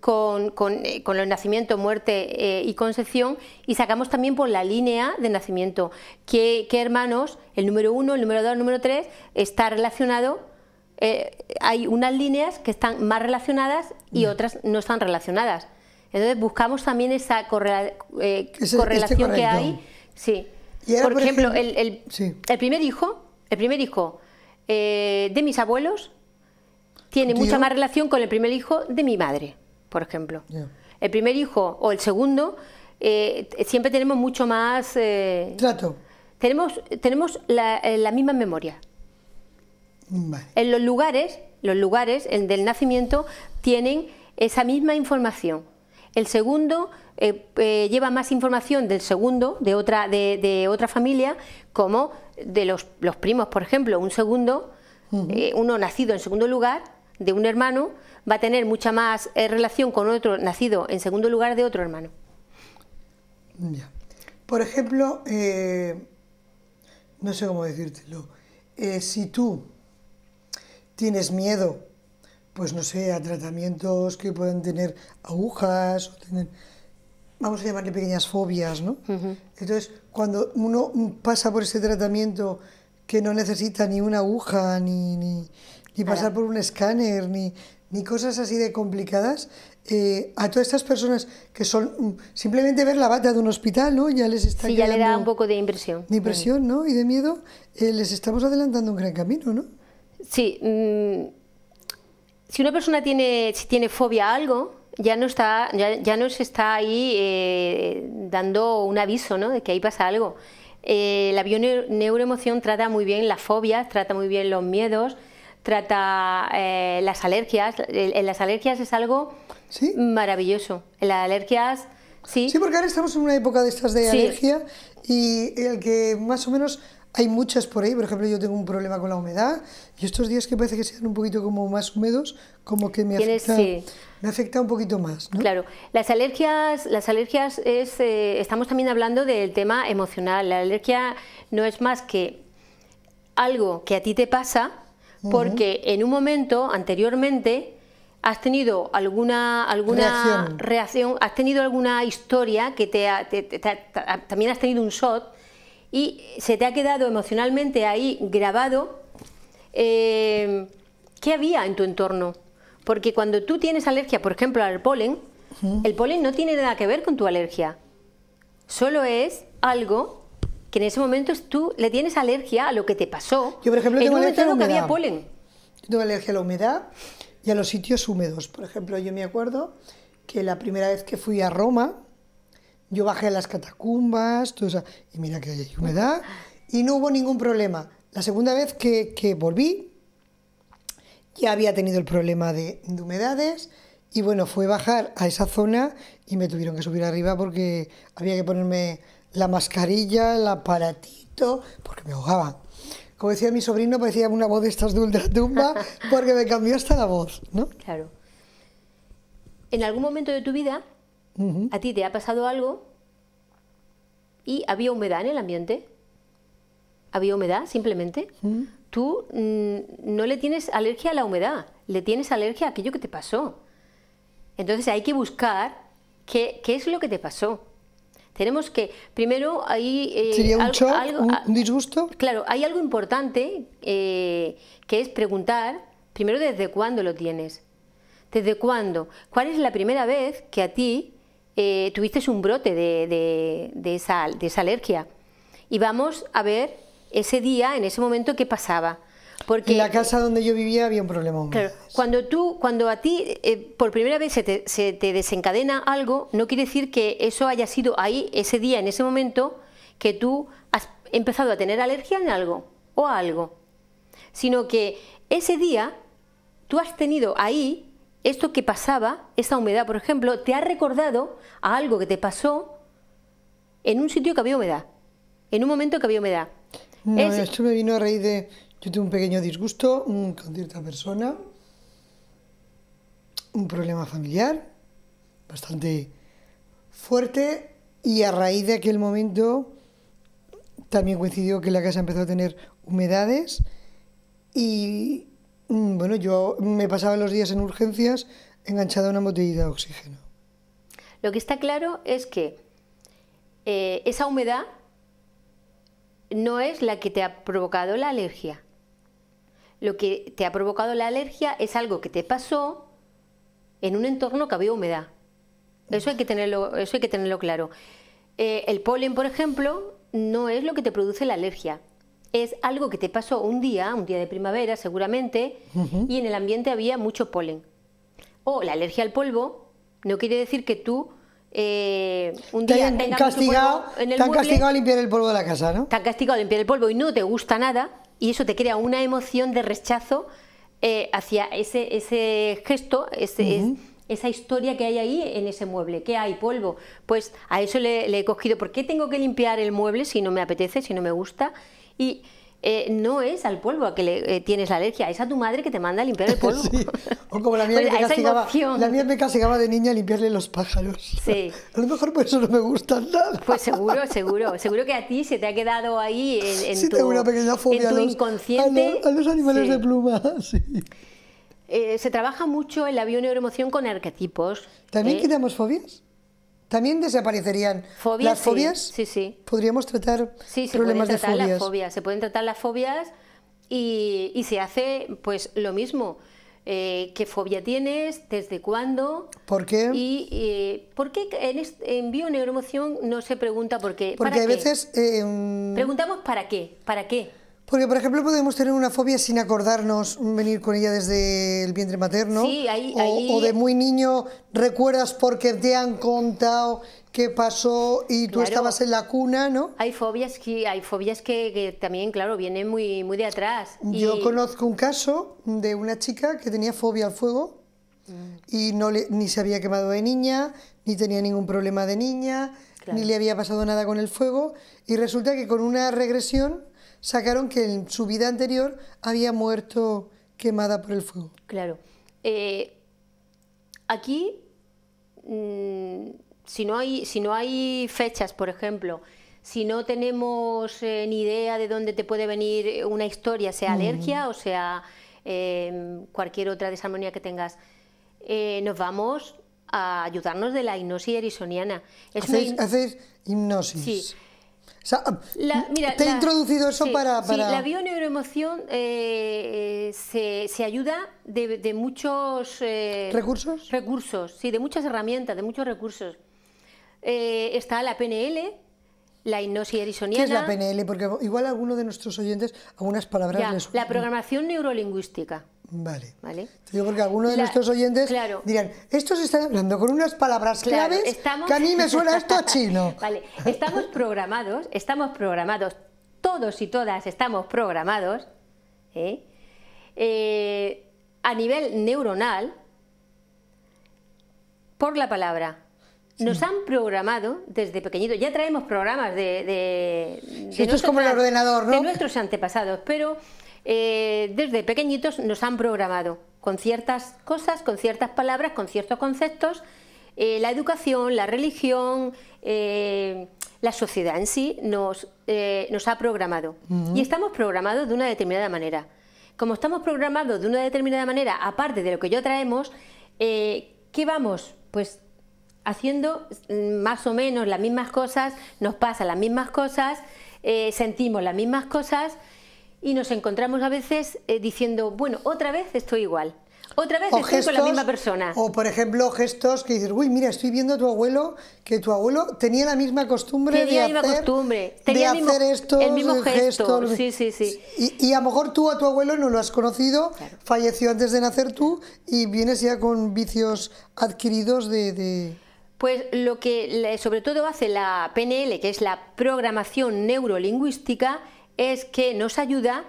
con el nacimiento, muerte y concepción, y sacamos también por la línea de nacimiento qué hermanos, el número 1, el número 2, el número 3, está relacionado. Hay unas líneas que están más relacionadas y otras no están relacionadas. Entonces buscamos también esa correlación que hay. Sí. Ahora, por ejemplo, sí. el primer hijo de mis abuelos tiene mucha más relación con el primer hijo de mi madre, por ejemplo. Yeah. El primer hijo o el segundo siempre tenemos mucho más... trato. Tenemos la misma memoria. Vale. En los lugares del nacimiento tienen esa misma información. El segundo lleva más información del segundo, de otra familia, como de los primos, por ejemplo. Un segundo, uno nacido en segundo lugar, de un hermano, va a tener mucha más relación con otro nacido en segundo lugar de otro hermano. Ya. Por ejemplo, no sé cómo decírtelo, si tú tienes miedo, pues no sé, a tratamientos que puedan tener agujas, o tener, vamos a llamarle pequeñas fobias, ¿no? Entonces, cuando uno pasa por ese tratamiento que no necesita ni una aguja, ni pasar por un escáner, ni cosas así de complicadas, a todas estas personas que son simplemente ver la bata de un hospital, ¿no? Ya les está ya le da un poco de impresión. De impresión, ¿no? Y de miedo, les estamos adelantando un gran camino, ¿no? Sí. Si una persona tiene fobia a algo, ya nos está ahí dando un aviso, ¿no?, de que ahí pasa algo. La bioneuroemoción trata muy bien las fobias, trata muy bien los miedos, trata las alergias. En las alergias es algo maravilloso. En las alergias, sí. Sí, porque ahora estamos en una época de estas de alergia, y el que más o menos hay muchas por ahí. Por ejemplo, yo tengo un problema con la humedad, y estos días que parece que sean un poquito como más húmedos, como que me afecta un poquito más, ¿no? Claro, las alergias estamos también hablando del tema emocional. La alergia no es más que algo que a ti te pasa porque en un momento anteriormente has tenido alguna reacción, has tenido alguna historia que también has tenido un shock y se te ha quedado emocionalmente ahí grabado. ¿Qué había en tu entorno? Porque cuando tú tienes alergia, por ejemplo, al polen, el polen no tiene nada que ver con tu alergia. Solo es algo que en ese momento tú le tienes alergia a lo que te pasó. Yo, por ejemplo, tengo alergia a la humedad. Que había polen. Yo tengo alergia a la humedad y a los sitios húmedos. Por ejemplo, yo me acuerdo que la primera vez que fui a Roma, yo bajé a las catacumbas, todo eso, y mira que hay humedad, y no hubo ningún problema. La segunda vez que volví, ya había tenido el problema de humedades, y bueno, fue bajar a esa zona y me tuvieron que subir arriba porque había que ponerme la mascarilla, el aparatito, porque me ahogaba. Como decía mi sobrino, parecía una voz de estas de ultratumba, porque me cambió hasta la voz, ¿no? Claro. En algún momento de tu vida, a ti te ha pasado algo y había humedad en el ambiente. Había humedad, simplemente. Tú no le tienes alergia a la humedad, le tienes alergia a aquello que te pasó. Entonces hay que buscar qué es lo que te pasó. Tenemos que, primero, ahí... ¿Sería un shock, un disgusto? Claro, hay algo importante que es preguntar, primero, ¿desde cuándo lo tienes? ¿Desde cuándo? ¿Cuál es la primera vez que a ti tuviste un brote de esa alergia? Y vamos a ver ese día, en ese momento, qué pasaba. Porque, en la casa donde yo vivía había un problema. Claro, cuando a ti por primera vez se te desencadena algo, no quiere decir que eso haya sido ahí, ese día, en ese momento, que tú has empezado a tener alergia en algo o a algo, sino que ese día tú has tenido ahí esto que pasaba, esa humedad, por ejemplo, te ha recordado a algo que te pasó en un sitio que había humedad, en un momento que había humedad. No, esto me vino a raíz de... Yo tuve un pequeño disgusto con cierta persona, un problema familiar bastante fuerte, y a raíz de aquel momento también coincidió que la casa empezó a tener humedades y Bueno, yo me pasaba los días en urgencias enganchada a una botellita de oxígeno. Lo que está claro es que esa humedad no es la que te ha provocado la alergia. Lo que te ha provocado la alergia es algo que te pasó en un entorno que había humedad. Eso hay que tenerlo claro. El polen, por ejemplo, no es lo que te produce la alergia. Es algo que te pasó un día de primavera seguramente, y en el ambiente había mucho polen. O la alergia al polvo no quiere decir que tú un día tengas castigado, en el te han mueble, castigado a limpiar el polvo de la casa, ¿no? te han castigado a limpiar el polvo y no te gusta nada, y eso te crea una emoción de rechazo hacia ese gesto, esa historia que hay ahí en ese mueble. ¿Qué hay? Polvo. Pues a eso le he cogido. ¿Por qué tengo que limpiar el mueble si no me apetece, si no me gusta? Y no es al polvo a que le tienes la alergia, es a tu madre que te manda a limpiar el polvo. Sí. O como la mía, Pues que esa me castigaba de niña a limpiarle los pájaros. Sí. A lo mejor por eso no me gustan nada. Pues seguro que a ti se te ha quedado ahí Sí, tengo una pequeña fobia en tu inconsciente. a los animales Sí. de pluma. Sí. Se trabaja mucho en la bioneuroemoción con arquetipos. ¿También quitamos fobias? ¿También desaparecerían las fobias? Sí, sí. ¿Podríamos tratar Sí, se problemas pueden de tratar fobias? las fobias. Se pueden tratar las fobias y se hace pues lo mismo. ¿Qué fobia tienes? ¿Desde cuándo? ¿Por qué? Y ¿por qué en bioneuroemoción no se pregunta por qué? Porque ¿Para a qué? veces... Preguntamos ¿para qué? ¿Para qué? Porque, por ejemplo, podemos tener una fobia sin acordarnos, venir con ella desde el vientre materno. Sí, o de muy niño recuerdas porque te han contado qué pasó y tú Claro. estabas en la cuna, ¿no? Hay fobias que también, claro, vienen muy de atrás. Yo conozco un caso de una chica que tenía fobia al fuego y ni se había quemado de niña, ni tenía ningún problema de niña, Claro. ni le había pasado nada con el fuego, y resulta que con una regresión sacaron que en su vida anterior había muerto quemada por el fuego. Claro. Aquí, si no hay fechas, por ejemplo, si no tenemos ni idea de dónde te puede venir una historia, sea alergia o sea cualquier otra desarmonía que tengas, nos vamos a ayudarnos de la hipnosis ericksoniana. ¿Hacéis hipnosis? Sí. O sea, Mira, te he introducido eso sí, para... Sí, la bioneuroemoción se ayuda de muchos... ¿Recursos? Recursos, sí, de muchas herramientas, de muchos recursos. Está la PNL, la hipnosis ericksoniana... ¿Qué es la PNL? Porque igual a alguno de nuestros oyentes algunas palabras Ya, les suenan. la programación neurolingüística. Vale. ¿Vale? Yo porque algunos de nuestros oyentes claro. dirán, estos están hablando con unas palabras Claro, claves que a mí me suena esto a chino. Vale, estamos programados, todos y todas estamos programados a nivel neuronal por la palabra. Nos han programado desde pequeñitos, ya traemos programas de esto es como el ordenador, ¿no? De nuestros antepasados, pero desde pequeñitos nos han programado con ciertas cosas, con ciertas palabras, con ciertos conceptos. La educación, la religión, la sociedad en sí nos ha programado. Y estamos programados de una determinada manera. Como estamos programados de una determinada manera, aparte de lo que ya traemos, ¿qué vamos? Pues haciendo más o menos las mismas cosas, nos pasan las mismas cosas, sentimos las mismas cosas y nos encontramos a veces diciendo, bueno, otra vez estoy igual, otra vez estoy con la misma persona. O por ejemplo gestos que dices, uy, mira, estoy viendo a tu abuelo, que tu abuelo tenía la misma costumbre tenía de la misma hacer, costumbre, de tenía hacer el mismo gesto. Sí. Y a lo mejor tú a tu abuelo no lo has conocido, Claro. falleció antes de nacer tú y vienes ya con vicios adquiridos de... Pues lo que sobre todo hace la PNL, que es la programación neurolingüística, es que nos ayuda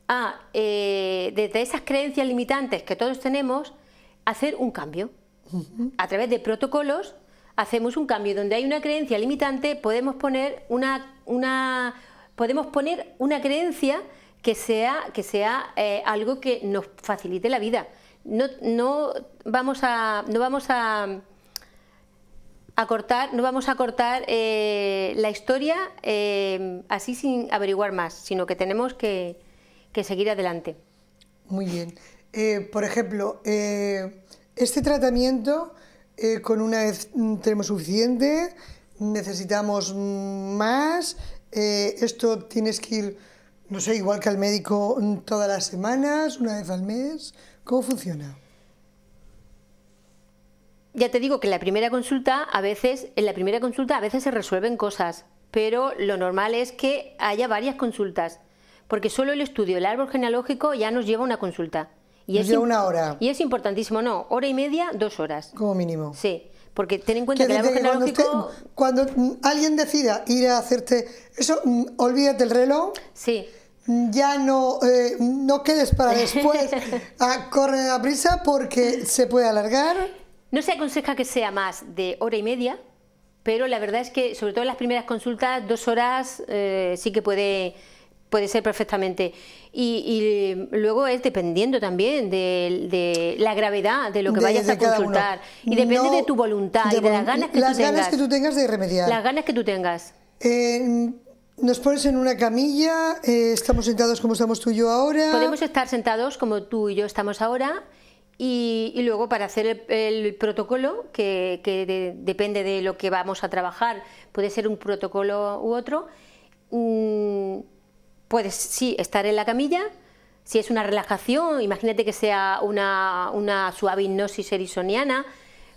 a, desde esas creencias limitantes que todos tenemos, hacer un cambio. A través de protocolos hacemos un cambio. Donde hay una creencia limitante podemos poner una creencia que sea algo que nos facilite la vida. No vamos a cortar la historia así sin averiguar más, sino que tenemos que seguir adelante. Muy bien. por ejemplo, este tratamiento con una vez tenemos suficiente, necesitamos más, esto tienes que ir, no sé, igual que al médico todas las semanas, una vez al mes, ¿cómo funciona? Ya te digo que en la primera consulta a veces se resuelven cosas, pero lo normal es que haya varias consultas, porque solo el estudio del árbol genealógico ya nos lleva una consulta. Nos lleva una hora. Y es importantísimo, no, hora y media, 2 horas. Como mínimo. Sí, porque ten en cuenta que el árbol genealógico... Cuando alguien decida ir a hacerte eso, olvídate el reloj. Sí. Ya no quedes para después, corre a prisa porque se puede alargar. No se aconseja que sea más de hora y media, pero la verdad es que, sobre todo en las primeras consultas, 2 horas sí que puede ser perfectamente. Y luego es dependiendo también de la gravedad de lo que vayas a consultar. Y depende de tu voluntad y de las ganas que tú tengas. Las ganas que tú tengas de remediar. Las ganas que tú tengas. Nos pones en una camilla, estamos sentados como estamos tú y yo ahora. Podemos estar sentados como tú y yo estamos ahora. Y luego para hacer el protocolo, que depende de lo que vamos a trabajar, puede ser un protocolo u otro, puedes sí estar en la camilla. Si es una relajación, imagínate que sea una suave hipnosis ericksoniana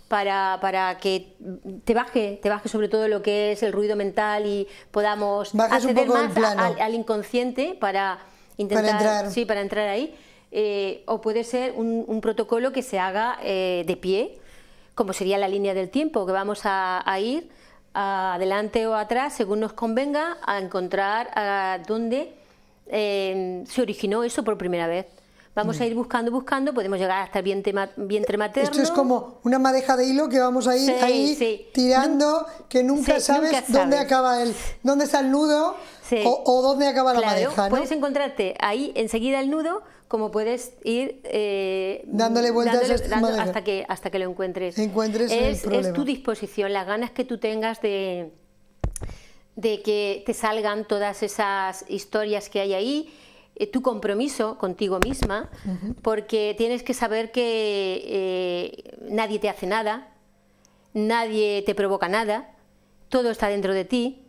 para que te baje sobre todo lo que es el ruido mental y podamos acceder más al inconsciente para intentar para entrar ahí. O puede ser un protocolo que se haga de pie, como sería la línea del tiempo, que vamos a ir adelante o atrás, según nos convenga, a encontrar dónde se originó eso por primera vez. Vamos a ir buscando, podemos llegar hasta el vientre materno. Esto es como una madeja de hilo que vamos a ir tirando, que nunca sabes dónde acaba dónde está el nudo o dónde acaba la madeja, ¿no? Puedes encontrarte ahí enseguida el nudo, como puedes ir dándole vueltas hasta que lo encuentres. Es tu disposición, las ganas que tú tengas de que te salgan todas esas historias que hay ahí, tu compromiso contigo misma, porque tienes que saber que nadie te hace nada, nadie te provoca nada, todo está dentro de ti,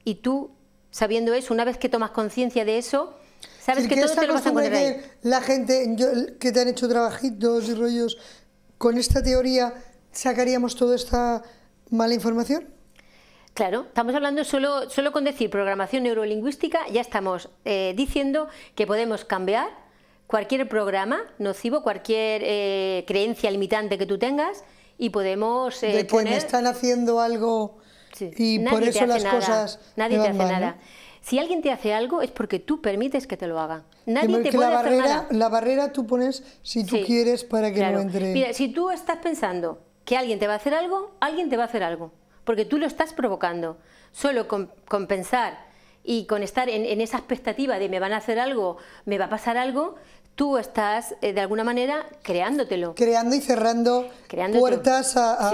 y tú, sabiendo eso, una vez que tomas conciencia de eso, sabes que todo te lo vas a encontrar ahí. La gente que te han hecho trabajitos y rollos, con esta teoría, ¿sacaríamos toda esta mala información? Claro, estamos hablando solo con decir programación neurolingüística, ya estamos diciendo que podemos cambiar cualquier programa nocivo, cualquier creencia limitante que tú tengas, y podemos de que me están haciendo algo y por eso las cosas nadie te hace nada. Si alguien te hace algo es porque tú permites que te lo haga. Nadie te puede hacer nada. La barrera tú pones si tú quieres para que no entre. Mira, si tú estás pensando que alguien te va a hacer algo, alguien te va a hacer algo, porque tú lo estás provocando. Solo con pensar y con estar en esa expectativa de me van a hacer algo, me va a pasar algo, tú estás de alguna manera creándotelo. Creando y cerrando puertas a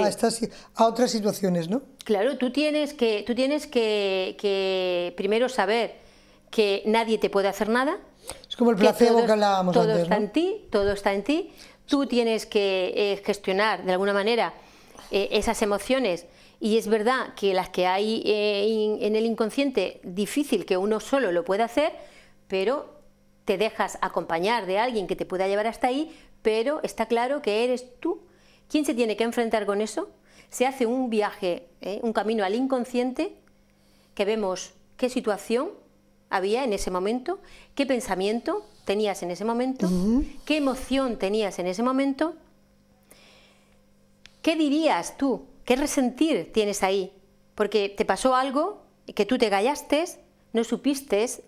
otras situaciones, ¿no? Claro, tú tienes que primero saber que nadie te puede hacer nada. Es como el placebo que hablábamos antes, ¿no? Todo está en ti. Tú tienes que gestionar de alguna manera esas emociones. Y es verdad que las que hay en el inconsciente, difícil que uno solo lo pueda hacer, pero te dejas acompañar de alguien que te pueda llevar hasta ahí, pero está claro que eres tú. ¿Quién se tiene que enfrentar con eso? Se hace un viaje, un camino al inconsciente, que vemos qué situación había en ese momento, qué pensamiento tenías en ese momento, qué emoción tenías en ese momento, qué dirías tú, qué resentir tienes ahí, porque te pasó algo que tú te callaste, no supiste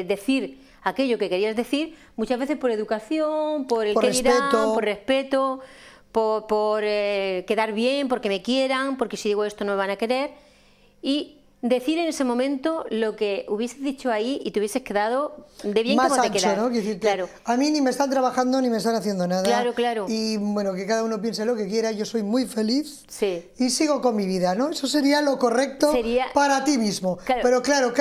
decir aquello que querías decir, muchas veces por educación, por el que dirán, por respeto, por quedar bien, porque me quieran, porque si digo esto no me van a querer, y decir en ese momento lo que hubieses dicho ahí y te hubieses quedado de bien más como te ancho, quedas. ¿no? Decir, Claro. a mí ni me están trabajando ni me están haciendo nada. Claro, claro. Y bueno, que cada uno piense lo que quiera, yo soy muy feliz Sí. y sigo con mi vida, ¿no? Eso sería lo correcto para ti mismo. Claro. Pero claro,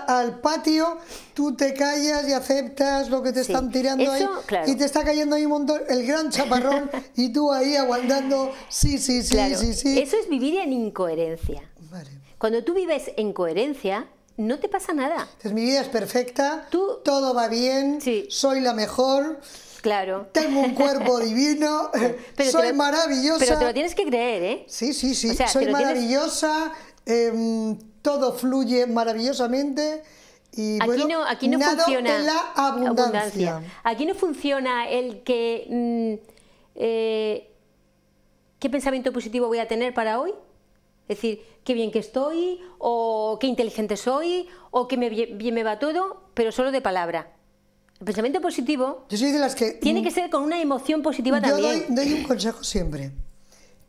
al patio tú te callas y aceptas lo que te están tirando Eso, ahí claro. y te está cayendo ahí un montón, el gran chaparrón y tú ahí aguantando, sí, Claro. sí. Eso es vivir en incoherencia. Vale. Cuando tú vives en coherencia, no te pasa nada. Entonces mi vida es perfecta, todo va bien, soy la mejor, claro. tengo un cuerpo divino, soy maravillosa. Pero te lo tienes que creer, ¿eh? Sí, o sea, soy maravillosa, todo fluye maravillosamente. Y aquí no nado funciona en la abundancia. Aquí no funciona el que ¿qué pensamiento positivo voy a tener para hoy? Es decir, qué bien que estoy, o qué inteligente soy, o que bien me va todo, pero solo de palabra. El pensamiento positivo yo soy de las que, tiene que ser con una emoción positiva también. Yo doy un consejo siempre.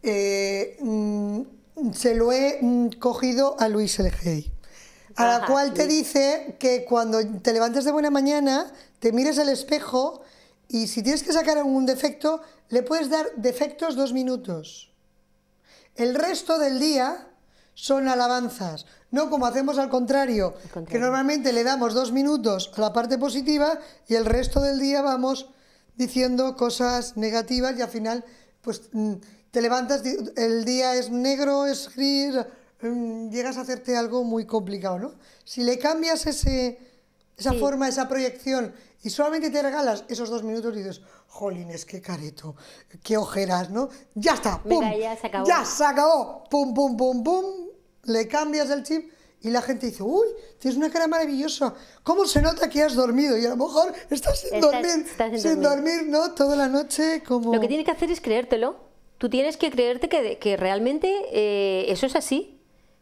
Se lo he cogido a Luis Hay, a la cual te dice que cuando te levantes de buena mañana, te mires al espejo y si tienes que sacar algún defecto, le puedes dar defectos 2 minutos. El resto del día son alabanzas, no como hacemos al contrario, que normalmente le damos 2 minutos a la parte positiva y el resto del día vamos diciendo cosas negativas y al final pues te levantas, el día es negro, es gris, llegas a hacerte algo muy complicado, ¿no? Si le cambias esa forma, esa proyección y solamente te regalas esos 2 minutos y dices, jolines, qué careto, qué ojeras, ¿no? Ya está, pum, ya se acabó, pum, pum, pum, pum, le cambias el chip y la gente dice, uy, tienes una cara maravillosa, ¿cómo se nota que has dormido? Y a lo mejor estás sin dormir, ¿no? Toda la noche como... Lo que tienes que hacer es creértelo, tú tienes que creerte que realmente eso es así.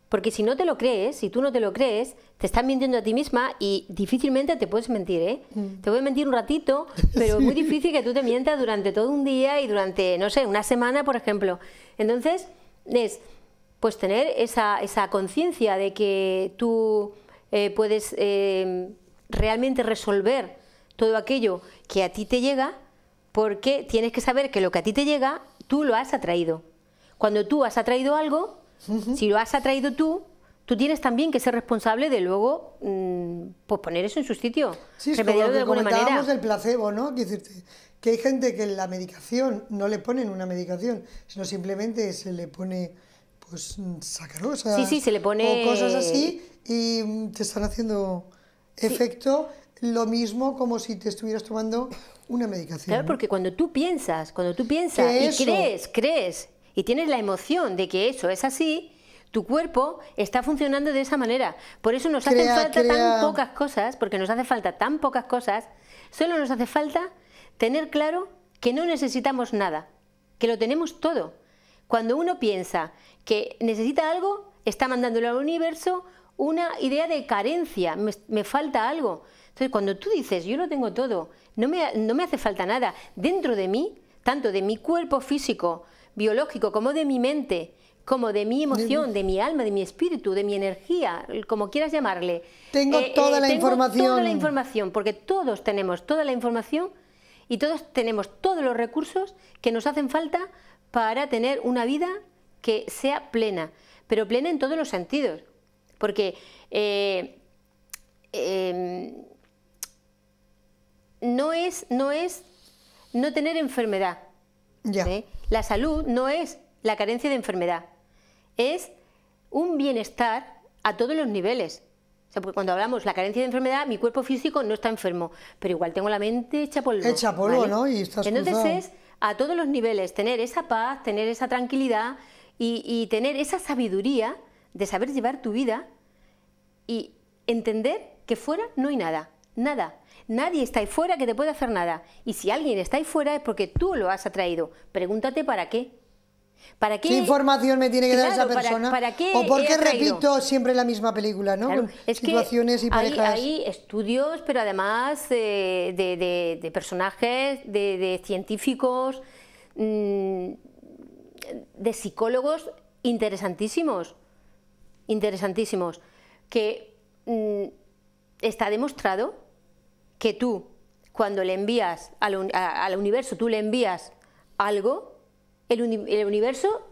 Porque si no te lo crees, si tú no te lo crees, te estás mintiendo a ti misma y difícilmente te puedes mentir, ¿eh? Te puedes mentir un ratito, pero es muy difícil que tú te mientas durante todo un día y durante, no sé, una semana, por ejemplo. Entonces, es pues tener esa conciencia de que tú puedes realmente resolver todo aquello que a ti te llega, porque tienes que saber que lo que a ti te llega, tú lo has atraído. Cuando tú has atraído algo, si lo has atraído tú tienes también que ser responsable de luego pues poner eso en su sitio, remediarlo de alguna manera. Comentábamos del placebo, ¿no? Que hay gente que la medicación no le ponen una medicación, sino simplemente se le pone pues sacarosa se le pone... o cosas así y te están haciendo efecto lo mismo como si te estuvieras tomando una medicación. Claro, porque cuando tú piensas y crees y tienes la emoción de que eso es así, tu cuerpo está funcionando de esa manera. Por eso nos hacen falta tan pocas cosas, porque nos hace falta tan pocas cosas, solo nos hace falta tener claro que no necesitamos nada, que lo tenemos todo. Cuando uno piensa que necesita algo, está mandándole al universo una idea de carencia, me falta algo. Entonces, cuando tú dices, yo lo tengo todo, no me hace falta nada, dentro de mí, tanto de mi cuerpo físico, biológico, como de mi mente, como de mi emoción, de mi alma, de mi espíritu, de mi energía, como quieras llamarle. Tengo toda la información. Toda la información, porque todos tenemos toda la información y todos tenemos todos los recursos que nos hacen falta para tener una vida que sea plena, pero plena en todos los sentidos. Porque no es no tener enfermedad. La salud no es la carencia de enfermedad, es un bienestar a todos los niveles. O sea, porque cuando hablamos de la carencia de enfermedad, mi cuerpo físico no está enfermo, pero igual tengo la mente hecha polvo. Hecha polvo, ¿vale? ¿No? Y estás Entonces cruzado. Es a todos los niveles tener esa paz, tener esa tranquilidad y tener esa sabiduría de saber llevar tu vida y entender que fuera no hay nada, nada. Nadie está ahí fuera que te pueda hacer nada. Y si alguien está ahí fuera es porque tú lo has atraído. Pregúntate para qué. ¿Para qué? ¿Qué información me tiene que dar esa persona? ¿Para qué ¿O por qué repito siempre la misma película, ¿no? Claro, Con es situaciones que y parejas. Hay estudios, pero además de personajes, de científicos, de psicólogos interesantísimos. interesantísimos, que está demostrado que tú, cuando le envías al universo, tú le envías algo, el universo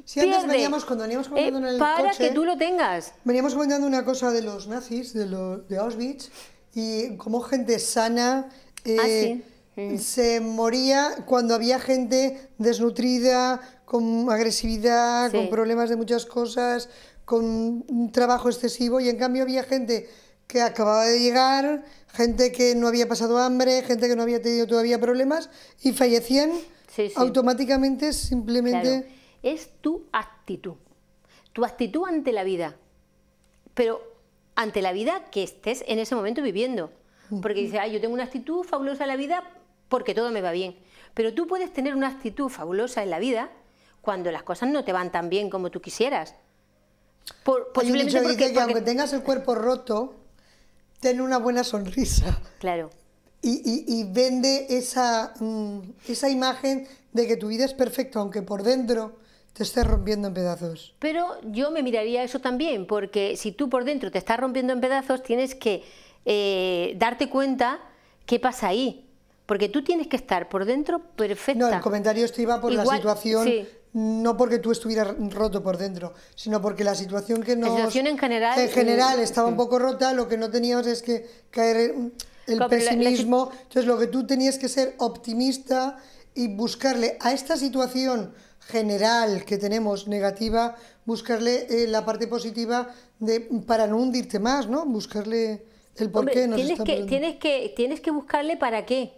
si antes pierde, cuando veníamos comentando en el para coche, que tú lo tengas. Veníamos comentando una cosa de los nazis, de Auschwitz, y cómo gente sana Sí. se moría cuando había gente desnutrida, con agresividad, Sí. con problemas de muchas cosas, con un trabajo excesivo, y en cambio había gente que acababa de llegar, gente que no había pasado hambre, gente que no había tenido todavía problemas, y fallecían Sí, sí. automáticamente, simplemente... Claro. Es tu actitud ante la vida, pero ante la vida que estés en ese momento viviendo. Porque dices, yo tengo una actitud fabulosa en la vida porque todo me va bien. Pero tú puedes tener una actitud fabulosa en la vida cuando las cosas no te van tan bien como tú quisieras. Hay un dicho que dice que aunque tengas el cuerpo roto, ten una buena sonrisa. Claro. Y vende esa imagen de que tu vida es perfecta, aunque por dentro te estés rompiendo en pedazos. Pero yo me miraría eso también, porque si tú por dentro te estás rompiendo en pedazos, tienes que darte cuenta qué pasa ahí. Porque tú tienes que estar por dentro perfecta. No, el comentario este iba por la situación, sí. No porque tú estuvieras roto por dentro, sino porque la situación que nos... La situación en general estaba un poco rota, lo que no teníamos es que caer el pesimismo. Entonces lo que tú tenías que ser optimista y buscarle a esta situación general que tenemos negativa, buscarle la parte positiva para no hundirte más, ¿no? Buscarle el por qué. Tienes que buscarle para qué.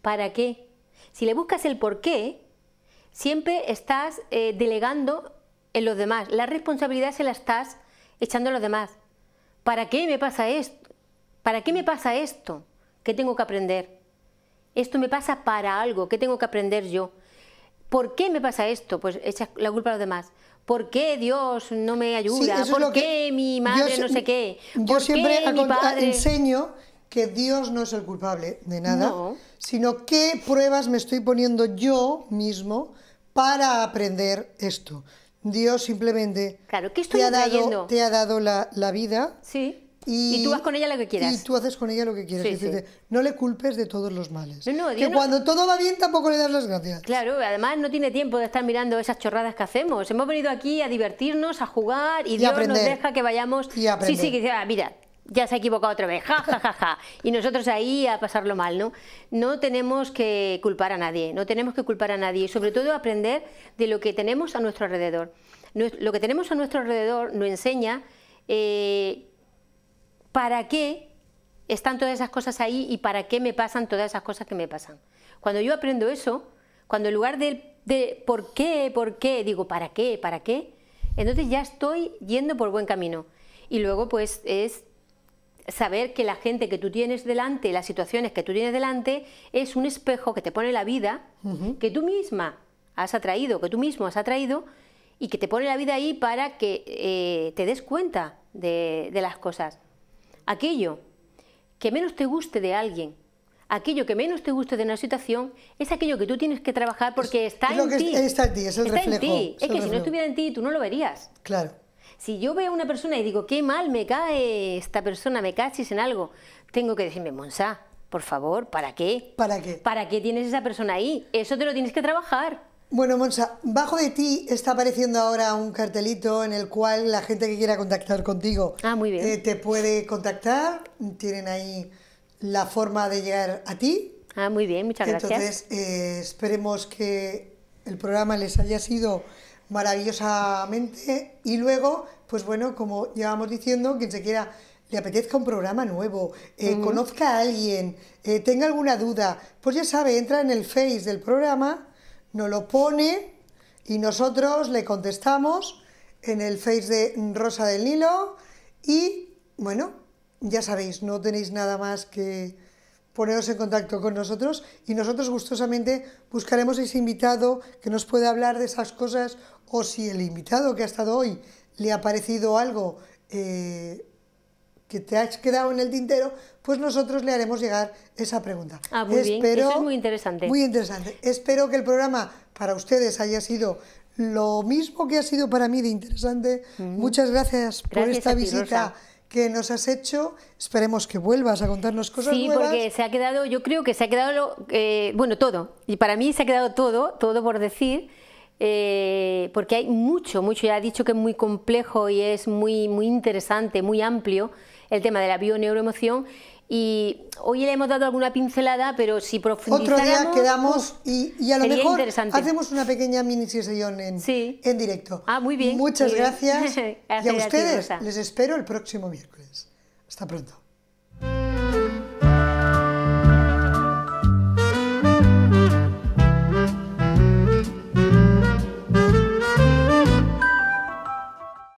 ¿Para qué? Si le buscas el por qué, siempre estás delegando en los demás. La responsabilidad se la estás echando a los demás. ¿Para qué me pasa esto? ¿Para qué me pasa esto? ¿Qué tengo que aprender? Esto me pasa para algo. ¿Qué tengo que aprender yo? ¿Por qué me pasa esto? Pues echas la culpa a los demás. ¿Por qué Dios no me ayuda? Sí, ¿Por qué mi madre no sé qué? Yo siempre enseño que Dios no es el culpable de nada, sino qué pruebas me estoy poniendo yo mismo para aprender esto. Dios simplemente te ha dado la vida. Sí. Y tú vas con ella lo que quieras. Y tú haces con ella lo que quieras. Sí, sí. No le culpes de todos los males. Que cuando todo va bien tampoco le das las gracias. Claro, además no tiene tiempo de estar mirando esas chorradas que hacemos. Hemos venido aquí a divertirnos, a jugar y Dios aprender. Nos deja que vayamos... Y aprender. Sí, que dice, mira, ya se ha equivocado otra vez, ja, ja, ja, ja. Y nosotros ahí a pasarlo mal, ¿no? No tenemos que culpar a nadie, y sobre todo aprender de lo que tenemos a nuestro alrededor. Lo que tenemos a nuestro alrededor nos enseña para qué están todas esas cosas ahí y para qué me pasan todas esas cosas que me pasan. Cuando yo aprendo eso, cuando en lugar de ¿por qué? Digo ¿para qué? Entonces ya estoy yendo por buen camino. Y luego pues es saber que la gente que tú tienes delante, las situaciones que tú tienes delante, es un espejo que te pone la vida, que tú misma has atraído, que tú mismo has atraído, y que te pone la vida ahí para que te des cuenta de las cosas. Aquello que menos te guste de alguien, aquello que menos te guste de una situación, es aquello que tú tienes que trabajar porque está en ti. Está en ti, es el reflejo. Es que si no estuviera en ti, tú no lo verías. Claro. Si yo veo a una persona y digo, qué mal me cae esta persona, me cachis en algo, tengo que decirme, Monsa, por favor, ¿para qué? ¿Para qué? ¿Para qué tienes esa persona ahí? Eso te lo tienes que trabajar. Bueno, Monsa, bajo de ti está apareciendo ahora un cartelito en el cual la gente que quiera contactar contigo muy bien. Te puede contactar, tienen ahí la forma de llegar a ti. Muy bien, muchas gracias. Entonces, esperemos que el programa les haya sido maravillosamente y luego, pues bueno, como llevamos diciendo, quien se quiera, le apetezca un programa nuevo, conozca a alguien, tenga alguna duda, pues ya sabe, entra en el Face del programa, nos lo pone y nosotros le contestamos en el Face de Rosa del Nilo y, bueno, ya sabéis, no tenéis nada más que poneros en contacto con nosotros y nosotros gustosamente buscaremos ese invitado que nos pueda hablar de esas cosas, o si el invitado que ha estado hoy le ha parecido algo que te has quedado en el tintero, pues nosotros le haremos llegar esa pregunta. Muy bien, eso es muy interesante. Muy interesante. Espero que el programa para ustedes haya sido lo mismo que ha sido para mí de interesante. Muchas gracias por esta a ti, visita Rosa, que nos has hecho. Esperemos que vuelvas a contarnos cosas sí, nuevas. porque se ha quedado, yo creo que se ha quedado, bueno, todo. Y para mí se ha quedado todo por decir, porque hay mucho, ya he dicho que es muy complejo y es muy interesante, muy amplio el tema de la bio-neuroemoción. Y hoy le hemos dado alguna pincelada, pero si profundizáramos... Otro día quedamos y a lo mejor hacemos una pequeña mini sesión en directo. Ah, muy bien. Muchas muy bien. gracias. Y a ustedes Rosa. les espero el próximo miércoles. Hasta pronto.